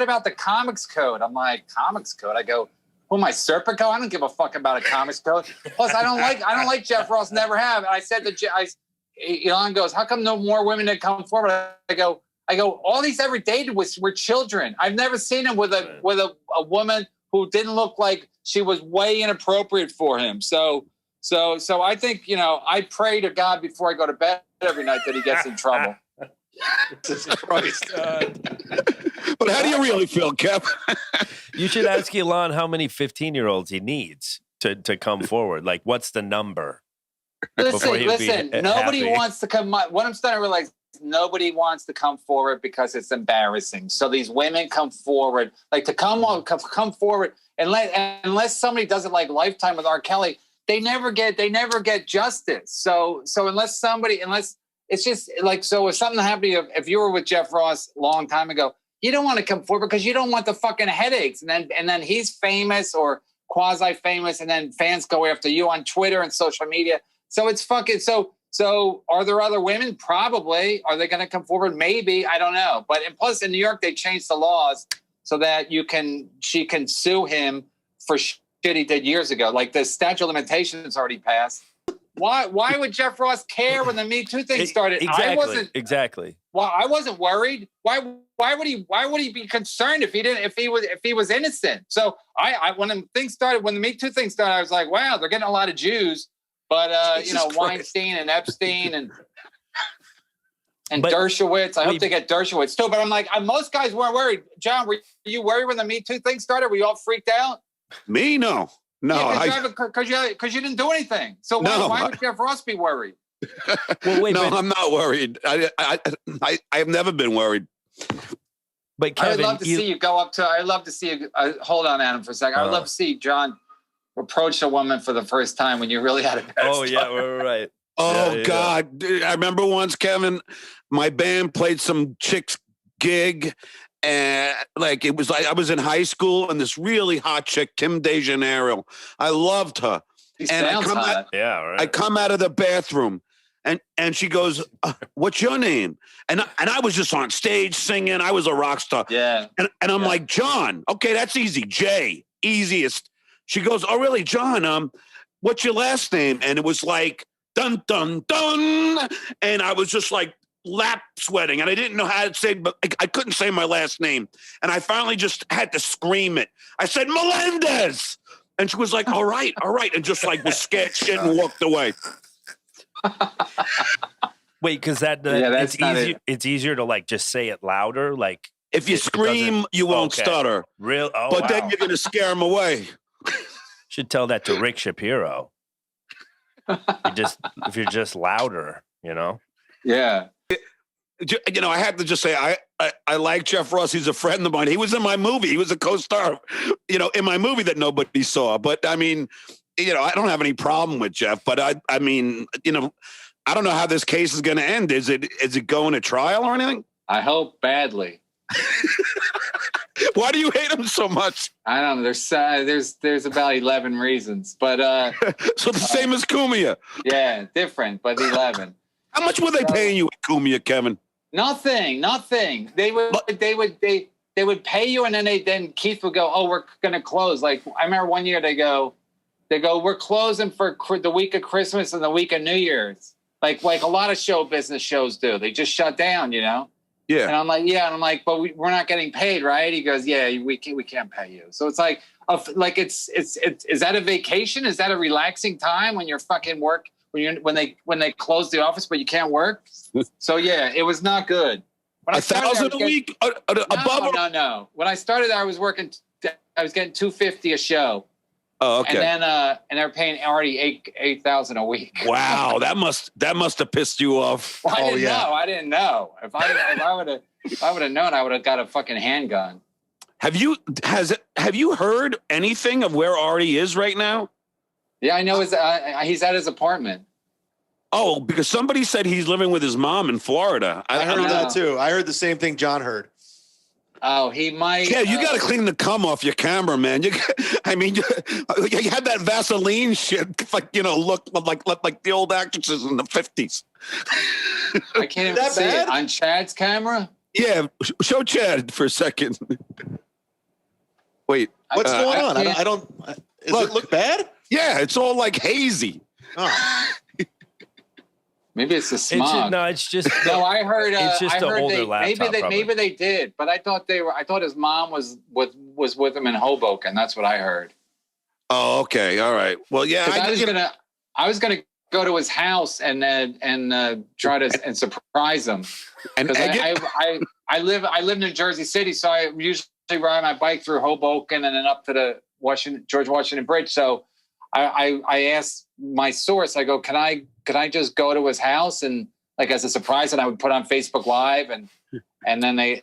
about the comics code? I'm like, comics code? I go, who am I, Serpico? I don't give a fuck about a comics code. Plus, I don't like Jeff Ross, never have. And I said to Elon goes, how come no more women that come forward? I go, all he's ever dated were children. I've never seen him with a woman who didn't look like she was way inappropriate for him. So I think, I pray to God before I go to bed every night that he gets in trouble. Jesus Christ. But how do you really feel, Kev? You should ask Elon how many 15-year-olds he needs to come forward. Like, what's the number? Listen, nobody wants to come. What I'm starting to realize, nobody wants to come forward because it's embarrassing. So these women come forward, like to come forward, unless somebody does it like Lifetime with R. Kelly, they never get justice. So unless it's just like, so if something happened to you, if you were with Jeff Ross a long time ago, you don't want to come forward because you don't want the fucking headaches. And then he's famous or quasi famous, and then fans go after you on Twitter and social media. So it's fucking, so are there other women? Probably. Are they going to come forward? Maybe. I don't know. But plus in New York, they changed the laws so that she can sue him for shit he did years ago. Like the statute of limitations already passed. Why would Jeff Ross care when the Me Too thing started? Exactly. Well, I wasn't worried. Why would he be concerned if he was innocent? So when the Me Too thing started, I was like, wow, they're getting a lot of Jews, but Weinstein and Epstein and Dershowitz. I hope they get Dershowitz too. But I'm like, most guys weren't worried. John, were you worried when the Me Too thing started? Were you all freaked out? Me, no. Because you didn't do anything. So why would Jeff Ross be worried? Well, wait, I'm not worried. I have never been worried. But Kevin, I'd love to see you go up to. I'd love to see you. Hold on, Adam, for a second. I'd love to see John approach a woman for the first time when you really had a bad start. Yeah, we're right. Oh God, I remember once, Kevin, my band played some chick's gig. And it was like I was in high school, and this really hot chick, Kim DeJaneiro, I loved her. I come out of the bathroom, and she goes, "What's your name?" And I was just on stage singing. I was a rock star. Yeah. And I'm like, John, okay, that's easy. J, easiest. She goes, oh really, John? What's your last name? And it was like dun dun dun, and I was just like lap sweating, and I didn't know how to say, but I couldn't say my last name. And I finally just had to scream it. I said, Melendez. And she was like, all right. And just like was scared shit and walked away. Wait, because it's easier. It's easier to like just say it louder. Like if you scream, you won't stutter. Real, but then you're gonna scare them away. Should tell that to Rick Shapiro. If you're just louder, you know. Yeah. You know, I have to just say, I like Jeff Ross. He's a friend of mine. He was in my movie. He was a co-star, you know, in my movie that nobody saw. But I mean, you know, I don't have any problem with Jeff. But I mean, you know, I don't know how this case is going to end. Is it going to trial or anything? I hope badly. Why do you hate him so much? I don't know. There's about 11 reasons, but so the same as Cumia. Yeah, different, but 11. How much were they paying you at Cumia, Kevin? Nothing. They would pay you, and then Keith would go, "Oh, we're gonna close." Like I remember one year they go, "We're closing for the week of Christmas and the week of New Year's." Like a lot of show business shows do. They just shut down, you know. Yeah. And I'm like, yeah, and I'm like, but we're not getting paid, right? He goes, yeah, we can't pay you. So it's like it's is that a vacation? Is that a relaxing time when you're fucking work? When they close the office, but you can't work. So yeah, it was not good. When $1,000 a week above? No. When I started, I was getting $250 a show. Oh, okay. And then they were paying Artie $8,000 a week. Wow, that must have pissed you off. Well, I didn't know. If I would have known, I would have got a fucking handgun. Have you heard anything of where Artie is right now? Yeah, I know. He's at his apartment. Oh, because somebody said he's living with his mom in Florida. I heard that too. I heard the same thing John heard. Oh, he might. Yeah, you got to clean the cum off your camera, man. You had that Vaseline shit, like, you know, look like the old actresses in the 50s. I can't even see it on Chad's camera. Yeah, show Chad for a second. Wait, what's going on? I don't. Does it look bad? Yeah, it's all like hazy. Oh. Maybe it's the smog. It's just. No, I heard. It's just an older laptop. Maybe they did, but I thought his mom was with him in Hoboken. That's what I heard. Oh, okay, all right. Well, yeah, I was gonna go to his house and try to surprise him. And I live in New Jersey City, so I usually ride my bike through Hoboken and then up to the George Washington Bridge. So I asked my source, I go, can I just go to his house and like as a surprise, and I would put on Facebook Live and then I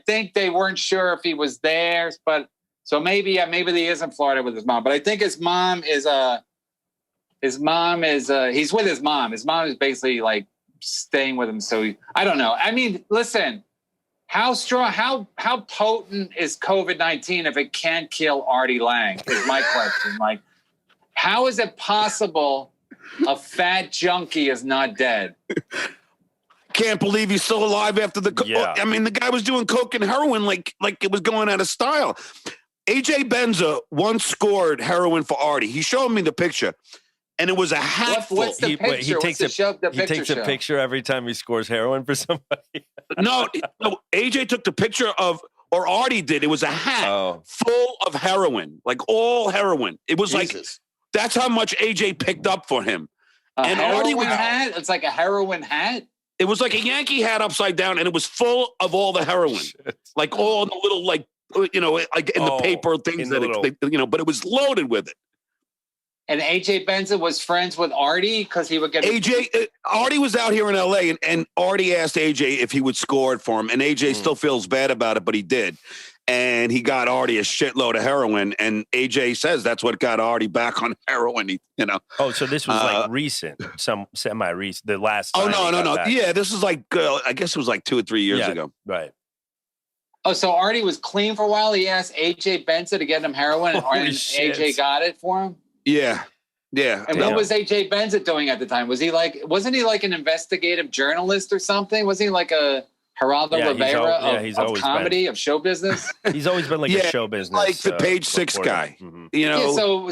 think they weren't sure if he was there, but so maybe he is in Florida with his mom. But I think his mom is he's with his mom. His mom is basically like staying with him. So I don't know. I mean, listen, how potent is COVID-19 if it can't kill Artie Lang is my question. Like, how is it possible a fat junkie is not dead? Can't believe he's still alive after I mean, the guy was doing coke and heroin like it was going out of style. AJ Benza once scored heroin for Artie. He showed me the picture, and it was a hatful. What's the picture? He takes a picture every time he scores heroin for somebody. No, AJ took the picture of, or Artie did. It was a hat full of heroin, like all heroin. It was like, that's how much AJ picked up for him. And Artie was hat? It's like a heroin hat? It was like a Yankee hat upside down, and it was full of all the heroin. Like all the little, like, you know, like in the paper things that, but it was loaded with it. And AJ Benza was friends with Artie because he would get Artie was out here in LA, and Artie asked AJ if he would score it for him, and AJ still feels bad about it, but he did. And he got Artie a shitload of heroin, and AJ says that's what got Artie back on heroin. Oh, so this was like recent, some semi-recent, the last. Oh no! Yeah, this is like I guess it was like 2 or 3 years ago. Right. Oh, so Artie was clean for a while. He asked AJ Benza to get him heroin, and AJ got it for him. Yeah. And what was AJ Benza doing at the time? Wasn't he like an investigative journalist or something? Was he like a Geraldo Rivera he's of comedy, of show business. He's always been like a show business, like the Page Six guy. Mm-hmm. You know,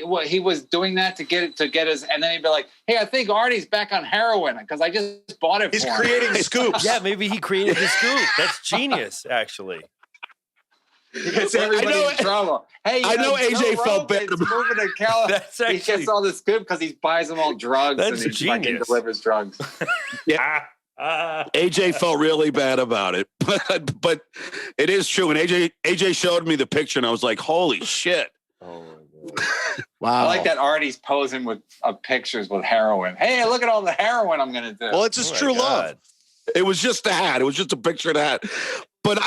what he was doing that to get his, and then he'd be like, "Hey, I think Artie's back on heroin because I just bought it." He's for creating him. scoops. Yeah, maybe he created the scoop. That's genius, actually. He gets everybody in trouble. Hey, I know AJ felt bad. Moving to California. He gets all the scoop because he buys them all drugs. That's and he genius. fucking delivers drugs. Yeah. AJ felt really bad about it, but it is true. And AJ showed me the picture, and I was like, "Holy shit!" Oh, wow! I like that Artie's posing with pictures with heroin. Hey, look at all the heroin I'm gonna do. Well, it's his true love. It was just a hat. It was just a picture of the hat. But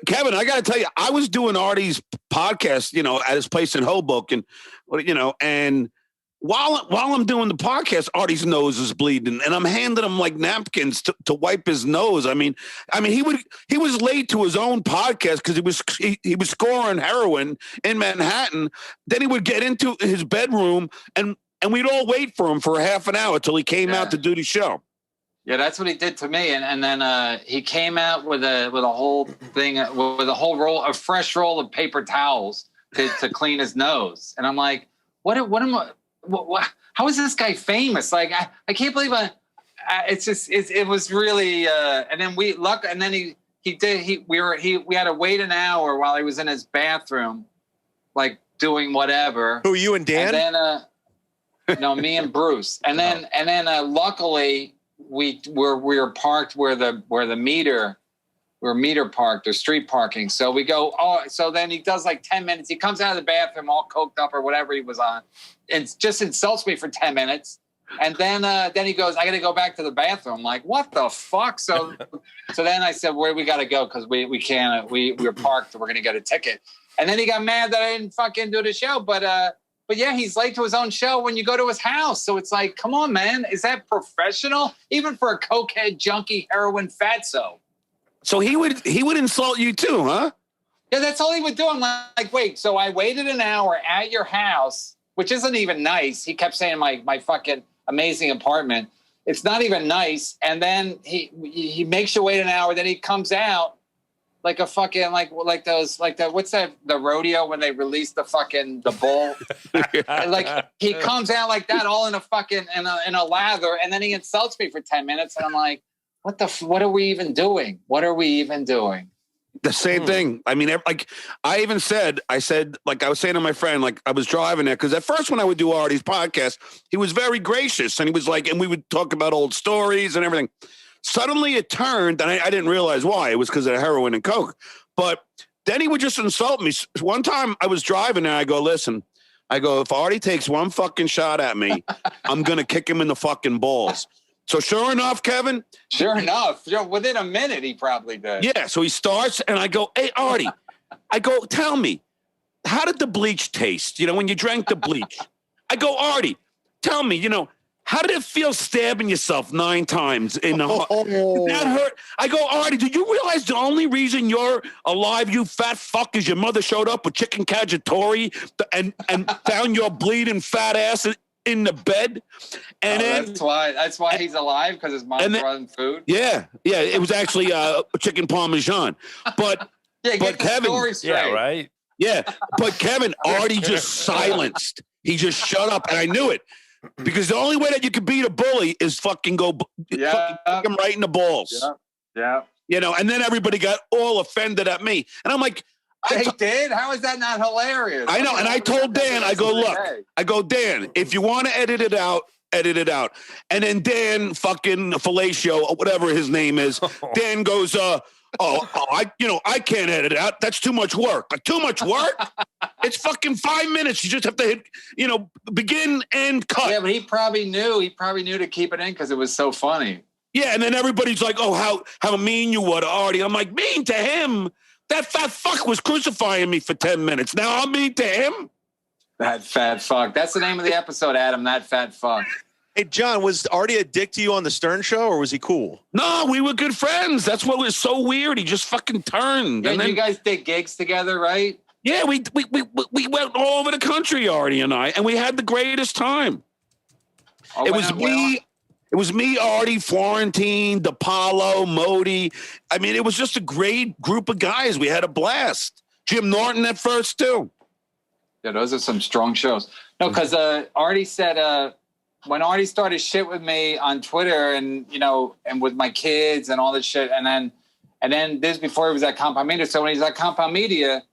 Kevin, I got to tell you, I was doing Artie's podcast, you know, at his place in Hoboken, you know, and while I'm doing the podcast, Artie's nose is bleeding, and I'm handing him like napkins to wipe his nose. I mean, he was late to his own podcast because he was scoring heroin in Manhattan. Then he would get into his bedroom, and we'd all wait for him for half an hour till he came out to do the show. Yeah, that's what he did to me, and then he came out with a whole thing with a fresh roll of paper towels to clean his nose, and I'm like, what am I? How is this guy famous? Like, I can't believe it was really, and then we had to wait an hour while he was in his bathroom, like doing whatever. Who, you and Dan? And then, no, me and Bruce. And then, luckily we were parked where the meter, we're meter parked or street parking. So we go, so then he does like 10 minutes. He comes out of the bathroom all coked up or whatever he was on and just insults me for 10 minutes. And then he goes, I got to go back to the bathroom. I'm like, what the fuck? So then I said, where we got to go? Cause we can't, we're parked. We're going to get a ticket. And then he got mad that I didn't fucking do the show. But yeah, he's late to his own show when you go to his house. So it's like, come on, man. Is that professional? Even for a cokehead, junkie, heroin fatso. So he would insult you too, huh? Yeah, that's all he would do. I'm like, wait, so I waited an hour at your house, which isn't even nice. He kept saying my fucking amazing apartment. It's not even nice. And then he makes you wait an hour. Then he comes out like a fucking like what's that, the rodeo when they release the bull. Like he comes out like that, all in a fucking in a lather, and then he insults me for 10 minutes, and I'm like, what are we even doing? What are we even doing? The same thing. I mean, like I said, like I was saying to my friend, like I was driving there because at first when I would do Artie's podcast, he was very gracious and he was like, and we would talk about old stories and everything. Suddenly it turned, and I didn't realize why. It was because of heroin and coke. But then he would just insult me. One time I was driving and I go, listen, if Artie takes one fucking shot at me, I'm going to kick him in the fucking balls. So sure enough, Kevin. Sure enough. Within a minute, he probably did. Yeah. So he starts and I go, hey, Artie, tell me, how did the bleach taste? You know, when you drank the bleach. I go, Artie, tell me, you know, how did it feel stabbing yourself 9 times in the heart? That hurt. I go, Artie, do you realize the only reason you're alive, you fat fuck, is your mother showed up with chicken cacciatore and found your bleeding fat ass in the bed? And then that's why he's alive, because his mom brought him food. Yeah, it was actually chicken parmesan. But but Kevin, yeah, right. Yeah, but Kevin, Artie just silenced. He just shut up, and I knew it. Because the only way that you can beat a bully is fucking kick him right in the balls. Yeah. You know, and then everybody got all offended at me. And I'm like, they did? How is that not hilarious? I know. And I told Dan, I go, Dan, if you want to edit it out, edit it out. And then Dan fucking Fellatio, or whatever his name is, Dan goes, I can't edit it out. That's too much work. Too much work? It's fucking 5 minutes. You just have to hit, begin and cut. Yeah, but he probably knew to keep it in because it was so funny. Yeah, and then everybody's like, oh, how mean you were to Artie. I'm like, mean to him? That fat fuck was crucifying me for 10 minutes. Now I'm mean to him? That fat fuck. That's the name of the episode, Adam. That fat fuck. Hey, John, was Artie a dick to you on the Stern Show, or was he cool? No, we were good friends. That's what was so weird. He just fucking turned. Yeah, and then, you guys did gigs together, right? Yeah, we went all over the country, Artie and I, and we had the greatest time. It It was me, Artie, Florentine, DePaulo, Modi. I mean, it was just a great group of guys. We had a blast. Jim Norton at first, too. Yeah, those are some strong shows. No, because Artie said when Artie started shit with me on Twitter and, you know, and with my kids and all this shit, and then this before he was at Compound Media. So when he's at Compound Media,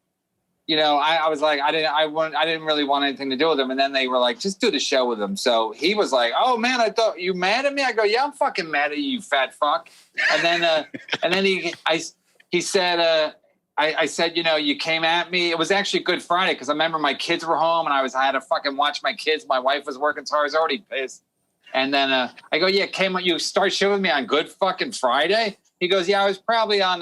you know, I was like, I didn't really want anything to do with him. And then they were like, just do the show with him. So he was like, oh man, I thought you mad at me. I go, yeah, I'm fucking mad at you, fat fuck. And then he said, I said, you know, you came at me. It was actually Good Friday because I remember my kids were home and I had to fucking watch my kids. My wife was working, so I was already pissed. And then I go, yeah, you start showing me on Good fucking Friday. He goes, yeah, I was probably on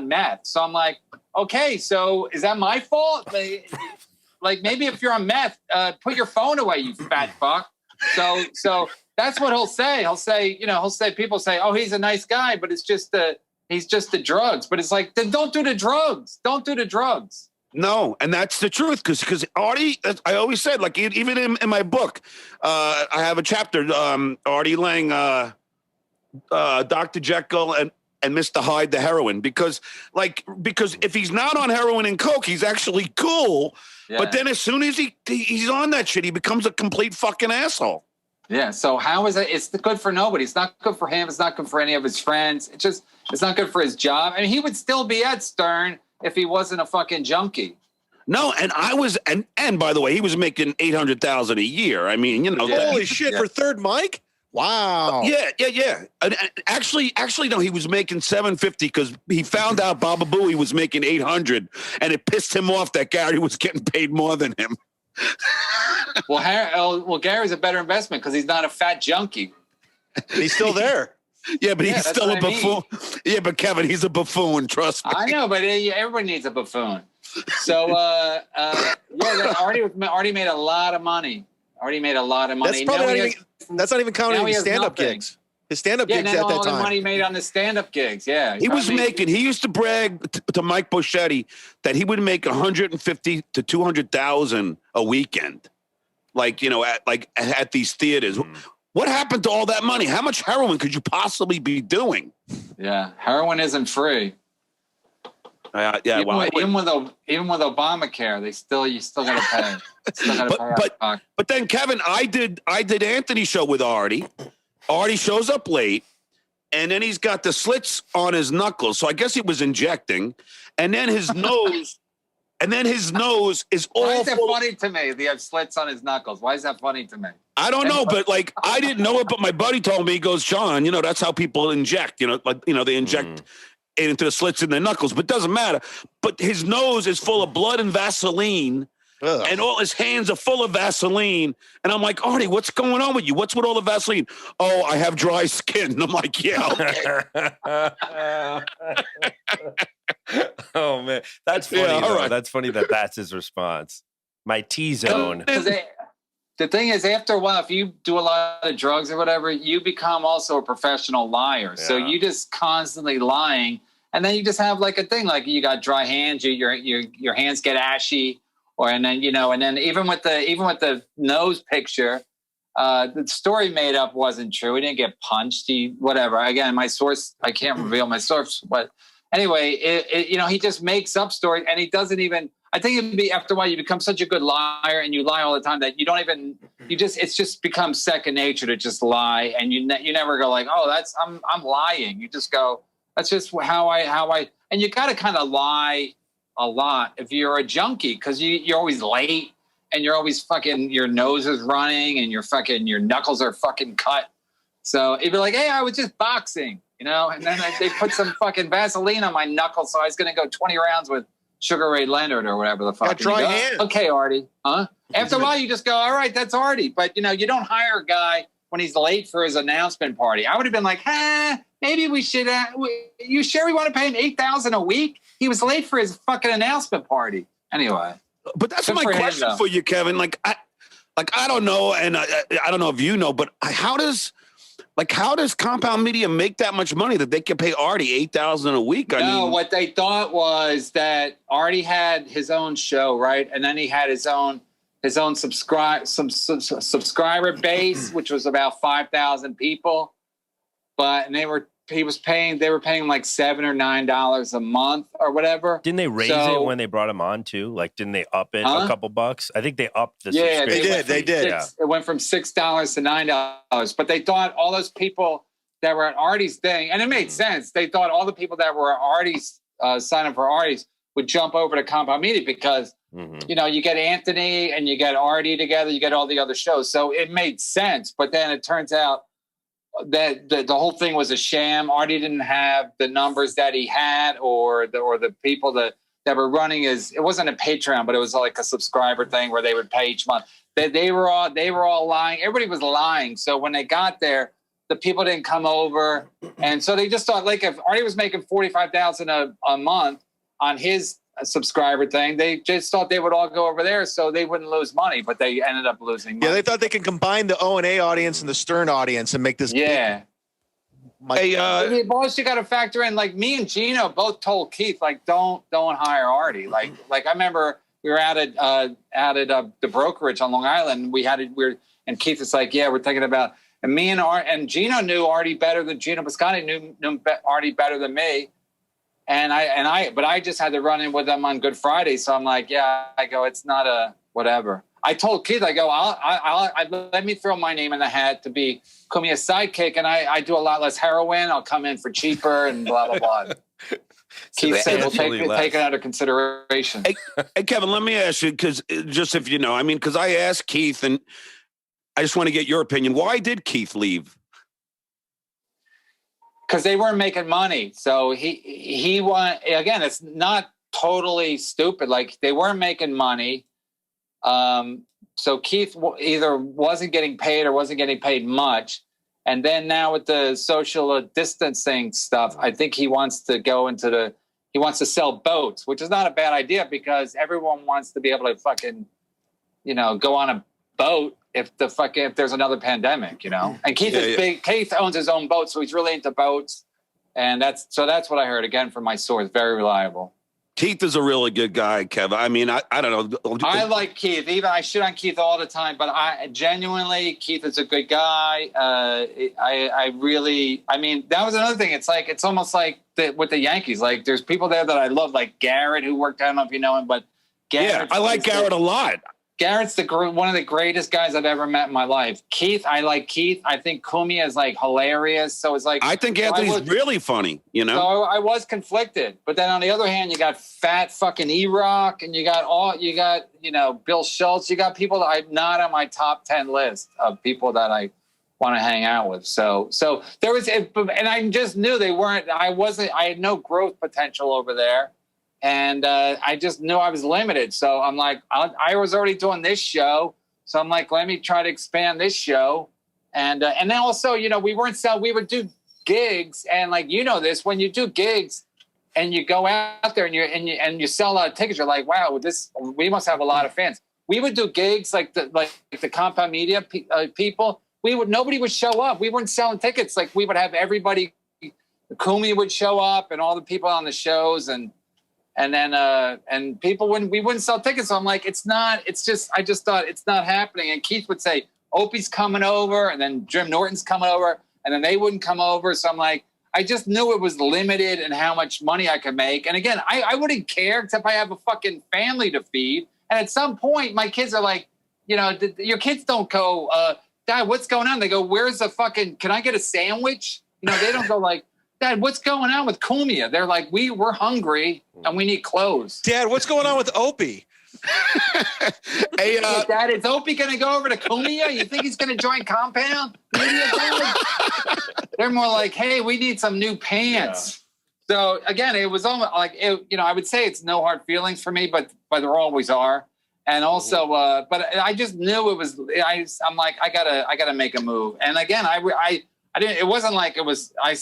meth. So I'm like, okay, so is that my fault? Like maybe if you're on meth, put your phone away, you fat fuck. So that's what he'll say. He'll say, people say, oh, he's a nice guy, but it's just he's just the drugs. But it's like, then don't do the drugs. Don't do the drugs. No, and that's the truth, because Artie, I always said, like, even in my book, I have a chapter, Artie Lang, Dr. Jekyll and Mr. Hyde, the heroin, because if he's not on heroin and coke, he's actually cool. Yeah. But then as soon as he's on that shit, he becomes a complete fucking asshole. Yeah. So how is it? It's good for nobody. It's not good for him. It's not good for any of his friends. It's not good for his job. I mean, he would still be at Stern if he wasn't a fucking junkie. No, and I was, and by the way, he was making $800,000 a year. I mean, you know, holy shit for third mic. Wow. Yeah. And actually, no, he was making $750 because he found out Baba Booey was making $800, and it pissed him off that Gary was getting paid more than him. Well, Gary's a better investment because he's not a fat junkie. He's still there. Yeah, but he's still a buffoon. Yeah, but Kevin, he's a buffoon. Trust me. I know, but everybody needs a buffoon. So, Artie made a lot of money. That's not even counting his stand-up gigs. His stand-up gigs at that time. All the money he made on the stand-up gigs. Yeah, he used to brag to Mike Boschetti that he would make $150,000 to $200,000 a weekend, like, you know, at these theaters. What happened to all that money? How much heroin could you possibly be doing? Yeah, heroin isn't free. Even with Obamacare, you still got to pay. But then, Kevin, I did Anthony's show with Artie. Artie shows up late, and then he's got the slits on his knuckles. So I guess he was injecting, and then his nose. And then his nose is all. Why is that funny to me? They have slits on his knuckles. Why is that funny to me? I don't know, but like I didn't know it, but my buddy told me. He goes, John, you know, that's how people inject. You know, like, you know, they inject into the slits in their knuckles, but it doesn't matter. But his nose is full of blood and Vaseline. Ugh. And all his hands are full of Vaseline. And I'm like, Artie, what's going on with you? What's with all the Vaseline? Oh, I have dry skin. And I'm like, yeah, okay. Oh, man. That's funny. Yeah, all right. That's funny that's his response. My T-zone. The thing is, after a while, if you do a lot of drugs or whatever, you become also a professional liar. Yeah. So you just constantly lying. And then you just have like a thing, like you got dry hands, your hands get ashy. And then even with the nose picture, the story made up wasn't true. He didn't get punched. Whatever. Again, my source, I can't reveal my source, but anyway, he just makes up stories, and he doesn't even. I think it'd be after a while you become such a good liar, and you lie all the time that you don't even. It's just becomes second nature to just lie, and you never go like, oh, I'm lying. You just go, that's just how I. And you got to kind of lie a lot if you're a junkie, because you're always late and you're always fucking, your nose is running and your knuckles are fucking cut. So it'd be like, hey, I was just boxing, and then they put some fucking Vaseline on my knuckles, so I was going to go 20 rounds with Sugar Ray Leonard or whatever the fuck. Got dry hands. Okay, Artie. Huh? After a while, you just go, all right, that's Artie. But, you don't hire a guy when he's late for his announcement party. I would have been like, maybe we should, you sure we want to pay him $8,000 a week? He was late for his fucking announcement party. Anyway. But that's my question for you, Kevin. I don't know, and I don't know if you know, but how does Compound Media make that much money that they can pay Artie $8,000 a week? What they thought was that Artie had his own show, right? And then he had his own his own subscriber base, which was about 5,000 people. But they were paying like $7 or $9 a month or whatever. Didn't they raise it when they brought him on too? Like, didn't they up it a couple bucks? I think they upped the subscription. They did. It went from $6 to $9. But they thought all those people that were at Artie's thing, and it made sense. They thought all the people that were at Artie's sign up for Artie's would jump over to Compound Media because you get Anthony and you get Artie together, you get all the other shows. So it made sense. But then it turns out that the whole thing was a sham. Artie didn't have the numbers that he had, or the people that were running it wasn't a Patreon, but it was like a subscriber thing where they would pay each month. They were all lying. Everybody was lying. So when they got there, the people didn't come over, and so they just thought, like, if Artie was making $45,000 a month on his subscriber thing, they just thought they would all go over there so they wouldn't lose money, but they ended up losing money. Yeah, they thought they could combine the O&A audience and the Stern audience and make this. Yeah. The boss, you got to factor in, like, me and Gino both told Keith, like, don't hire Artie. Like I remember we were at the brokerage on Long Island. And Keith was like, yeah, we're thinking about. And me and Gino knew Artie better than Gino Biscotti knew Artie better than me. But I just had to run in with them on Good Friday. So I'm like, it's not a whatever. I told Keith, I go, I'll let me throw my name in the hat to be Kumia's sidekick. And I do a lot less heroin. I'll come in for cheaper and blah, blah, blah. Keith said, we'll take it under consideration. Hey, Kevin, let me ask you, because just if you know, because I asked Keith, and I just want to get your opinion. Why did Keith leave? Because they weren't making money. So he won. Again, it's not totally stupid. Like, they weren't making money. So Keith either wasn't getting paid or wasn't getting paid much. And then now with the social distancing stuff, I think he wants to go into he wants to sell boats, which is not a bad idea because everyone wants to be able to fucking, go on a boat if there's another pandemic, And Keith is big. Keith owns his own boat, so he's really into boats. And that's what I heard, again, from my source. Very reliable. Keith is a really good guy, Kev. I don't know. I like Keith. Even I shit on Keith all the time, but genuinely, Keith is a good guy. That was another thing. It's almost like with the Yankees. Like, there's people there that I love, like Garrett, who worked. I don't know if you know him, but Garrett. Yeah, I like Garrett a lot. Garrett's one of the greatest guys I've ever met in my life. Keith, I like Keith. I think Kumia is like hilarious. So it's like, I think Anthony's really funny, So I was conflicted, but then on the other hand, you got fat fucking E-Rock, and you got Bill Schultz. You got people that I'm not on my top 10 list of people that I want to hang out with. So there was, and I just knew they weren't. I had no growth potential over there. And I just knew I was limited. So I'm like, I was already doing this show. So I'm like, let me try to expand this show. And then also, we would do gigs. And like, this, when you do gigs and you go out there and you sell a lot of tickets, you're like, wow, we must have a lot of fans. We would do gigs like the Compound Media people. Nobody would show up. We weren't selling tickets. Like, we would have everybody, Kumi would show up and all the people on the shows, and then and people we wouldn't sell tickets. So I'm like, I just thought it's not happening. And Keith would say, Opie's coming over, and then Jim Norton's coming over, and then they wouldn't come over. So I'm like, I just knew it was limited in how much money I could make. And again, I wouldn't care, except I have a fucking family to feed. And at some point, my kids are like, your kids don't go, Dad, what's going on? They go, where's the fucking, can I get a sandwich? They don't go like, Dad, what's going on with Kumia? They're like, we're hungry and we need clothes. Dad, what's going on with Opie? Hey, Dad, is Opie going to go over to Kumia? You think he's going to join Compound? They're more like, hey, we need some new pants. Yeah. So again, it was almost like, I would say it's no hard feelings for me, but there always are. And also, but I just knew it was. I'm like, I gotta make a move. And again, I didn't. It wasn't like it was. I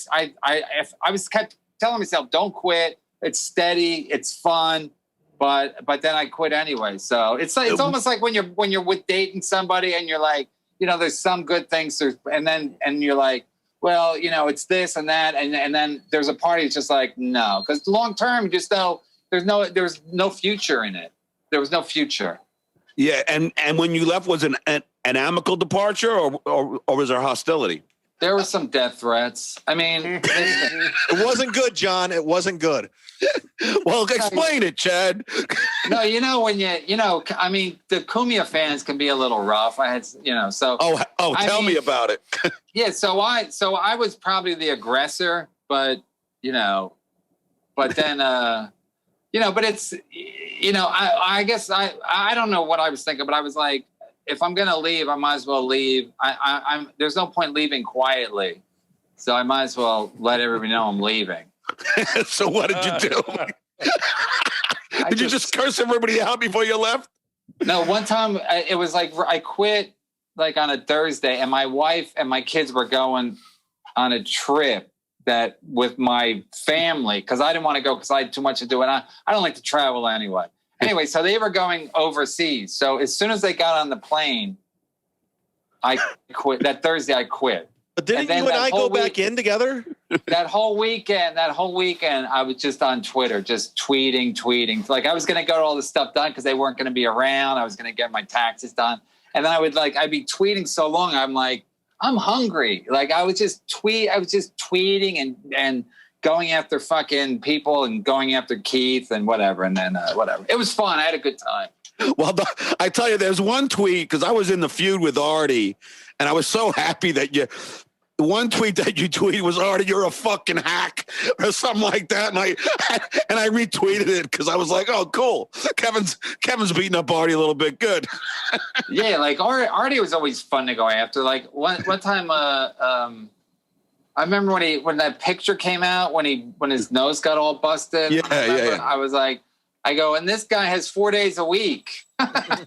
was kept telling myself, don't quit. It's steady. It's fun. But then I quit anyway. So it's almost like when you're with dating somebody and you're like, there's some good things, and you're like, well, it's this and that, and then there's a party. It's just like, no, because long term, just know there's no future in it. There was no future. Yeah, and when you left, was an amicable departure or was there hostility? There were some death threats. I mean, it wasn't good, John. It wasn't good. Well, explain it, Chad. No, when I mean, the Cumia fans can be a little rough. I had, so. Tell me about it. Yeah, so I was probably the aggressor, but then but it's I guess I don't know what I was thinking, but I was like, if I'm gonna leave, I might as well leave. I'm there's no point leaving quietly, so I might as well let everybody know I'm leaving. So what did you do? Did you just curse everybody out before you left? No, one time it was like I quit like on a Thursday, and my wife and my kids were going on a trip that with my family because I didn't want to go because I had too much to do, and I don't like to travel anyway. Anyway, so they were going overseas. So as soon as they got on the plane, I quit. That Thursday, I quit. But didn't you and I go back in together? That whole weekend, I was just on Twitter, just tweeting. Like I was going to get all the stuff done because they weren't going to be around. I was going to get my taxes done. And then I'd be tweeting so long. I'm like, I'm hungry. Like I was just tweeting and going after fucking people and going after Keith and whatever. And then whatever. It was fun. I had a good time. Well, I tell you, there's one tweet because I was in the feud with Artie, and I was so happy that the one tweet that you tweeted was, Artie, you're a fucking hack or something like that. And I retweeted it because I was like, oh, cool. Kevin's beating up Artie a little bit. Good. Yeah, like Artie was always fun to go after. Like one time, I remember when that picture came out when his nose got all busted. Yeah. I was like, and this guy has 4 days a week. I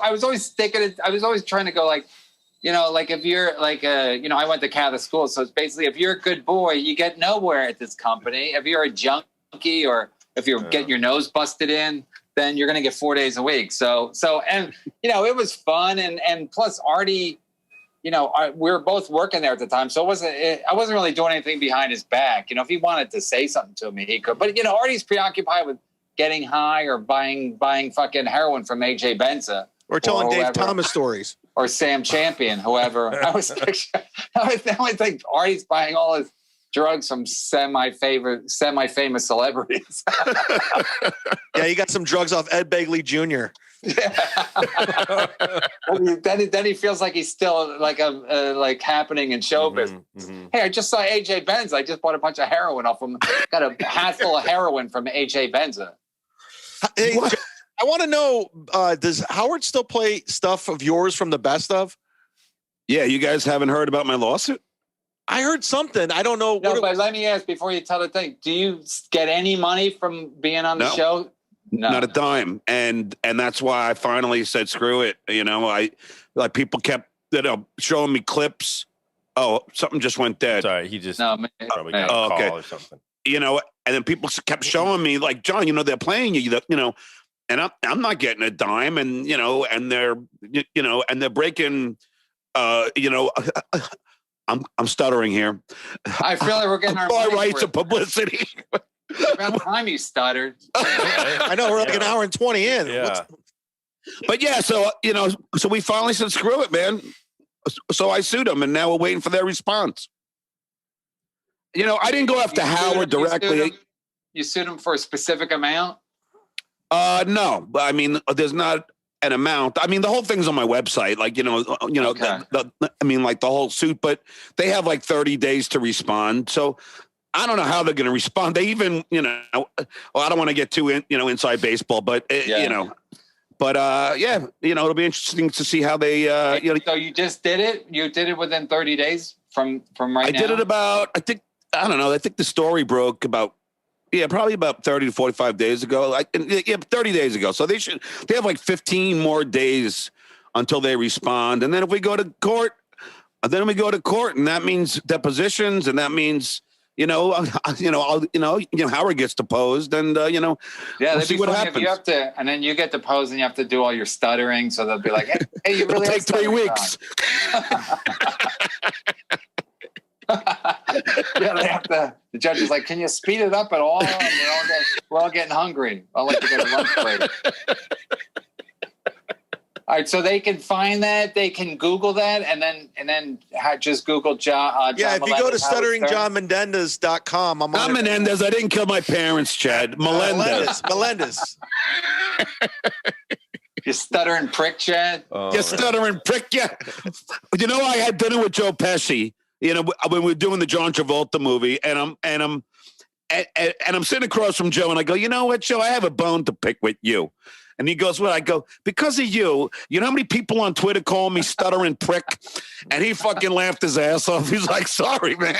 was always sticking it. I was always trying to go like, like if you're like, I went to Catholic school. So it's basically, if you're a good boy, you get nowhere at this company. If you're a junkie or if you're getting your nose busted in, then you're going to get 4 days a week. So, and, it was fun. And plus Artie, we were both working there at the time. So I wasn't really doing anything behind his back. If he wanted to say something to me, he could. But, Artie's preoccupied with getting high or buying fucking heroin from AJ Benza. Or telling Dave Thomas stories. Or Sam Champion, whoever. I always think Artie's buying all his drugs from semi-famous celebrities. Yeah, you got some drugs off Ed Begley Jr. Yeah. then he feels like he's still like like happening in show business. Mm-hmm. Hey, I just saw AJ Benza. I just bought a bunch of heroin off him. Got a hatful of heroin from AJ Benza. Hey, I want to know, does Howard still play stuff of yours from the best of? Yeah, you guys haven't heard about my lawsuit? I heard something. I don't know. No, but let me ask before you tell the thing. Do you get any money from being on the show? No. Not a dime. And that's why I finally said, screw it. People kept showing me clips. Oh, something just went dead. Sorry, he just probably got a call or something. And then people kept showing me like, John, they're playing you, and I'm not getting a dime, and and they're breaking, I'm stuttering here. I feel like we're getting our rights of publicity. About time you stuttered. I know, we're like an hour and 20 in. Yeah. But yeah, so we finally said, screw it, man. So I sued them, and now we're waiting for their response. I didn't go after Howard directly. You sued him for a specific amount? No, but I mean, there's not an amount. I mean, the whole thing's on my website. Like, okay. Like the whole suit, but they have like 30 days to respond. So I don't know how they're going to respond. They even, I don't want to get too inside baseball, but it'll be interesting to see how they, So you just did it? You did it within 30 days from right now? I did it about, I think the story broke about, probably about 30 to 45 days ago. 30 days ago. So they have like 15 more days until they respond. And then if we go to court, and that means depositions, and that means, Howard gets deposed, and we'll see what happens. You have to, and then you get deposed, and you have to do all your stuttering. So they'll be like, "Hey, you really take 3 weeks." Yeah, they have to. The judge is like, "Can you speed it up at all?" And we're all getting hungry. I like to go to lunch break. All right, so they can find that. They can Google that, and then just Google John. Yeah, if you go to stutteringjohnmenendez.com, I'm Not Menendez. I didn't kill my parents, Chad. Melendez. Melendez. You stuttering prick, Chad. You stuttering prick. Yeah. You know, I had dinner with Joe Pesci. You know, when we were doing the John Travolta movie, and I'm sitting across from Joe, and I go, you know what, Joe? I have a bone to pick with you. And he goes, well, I go, because of you. You know how many people on Twitter call me stuttering prick? And he fucking laughed his ass off. He's like, sorry, man.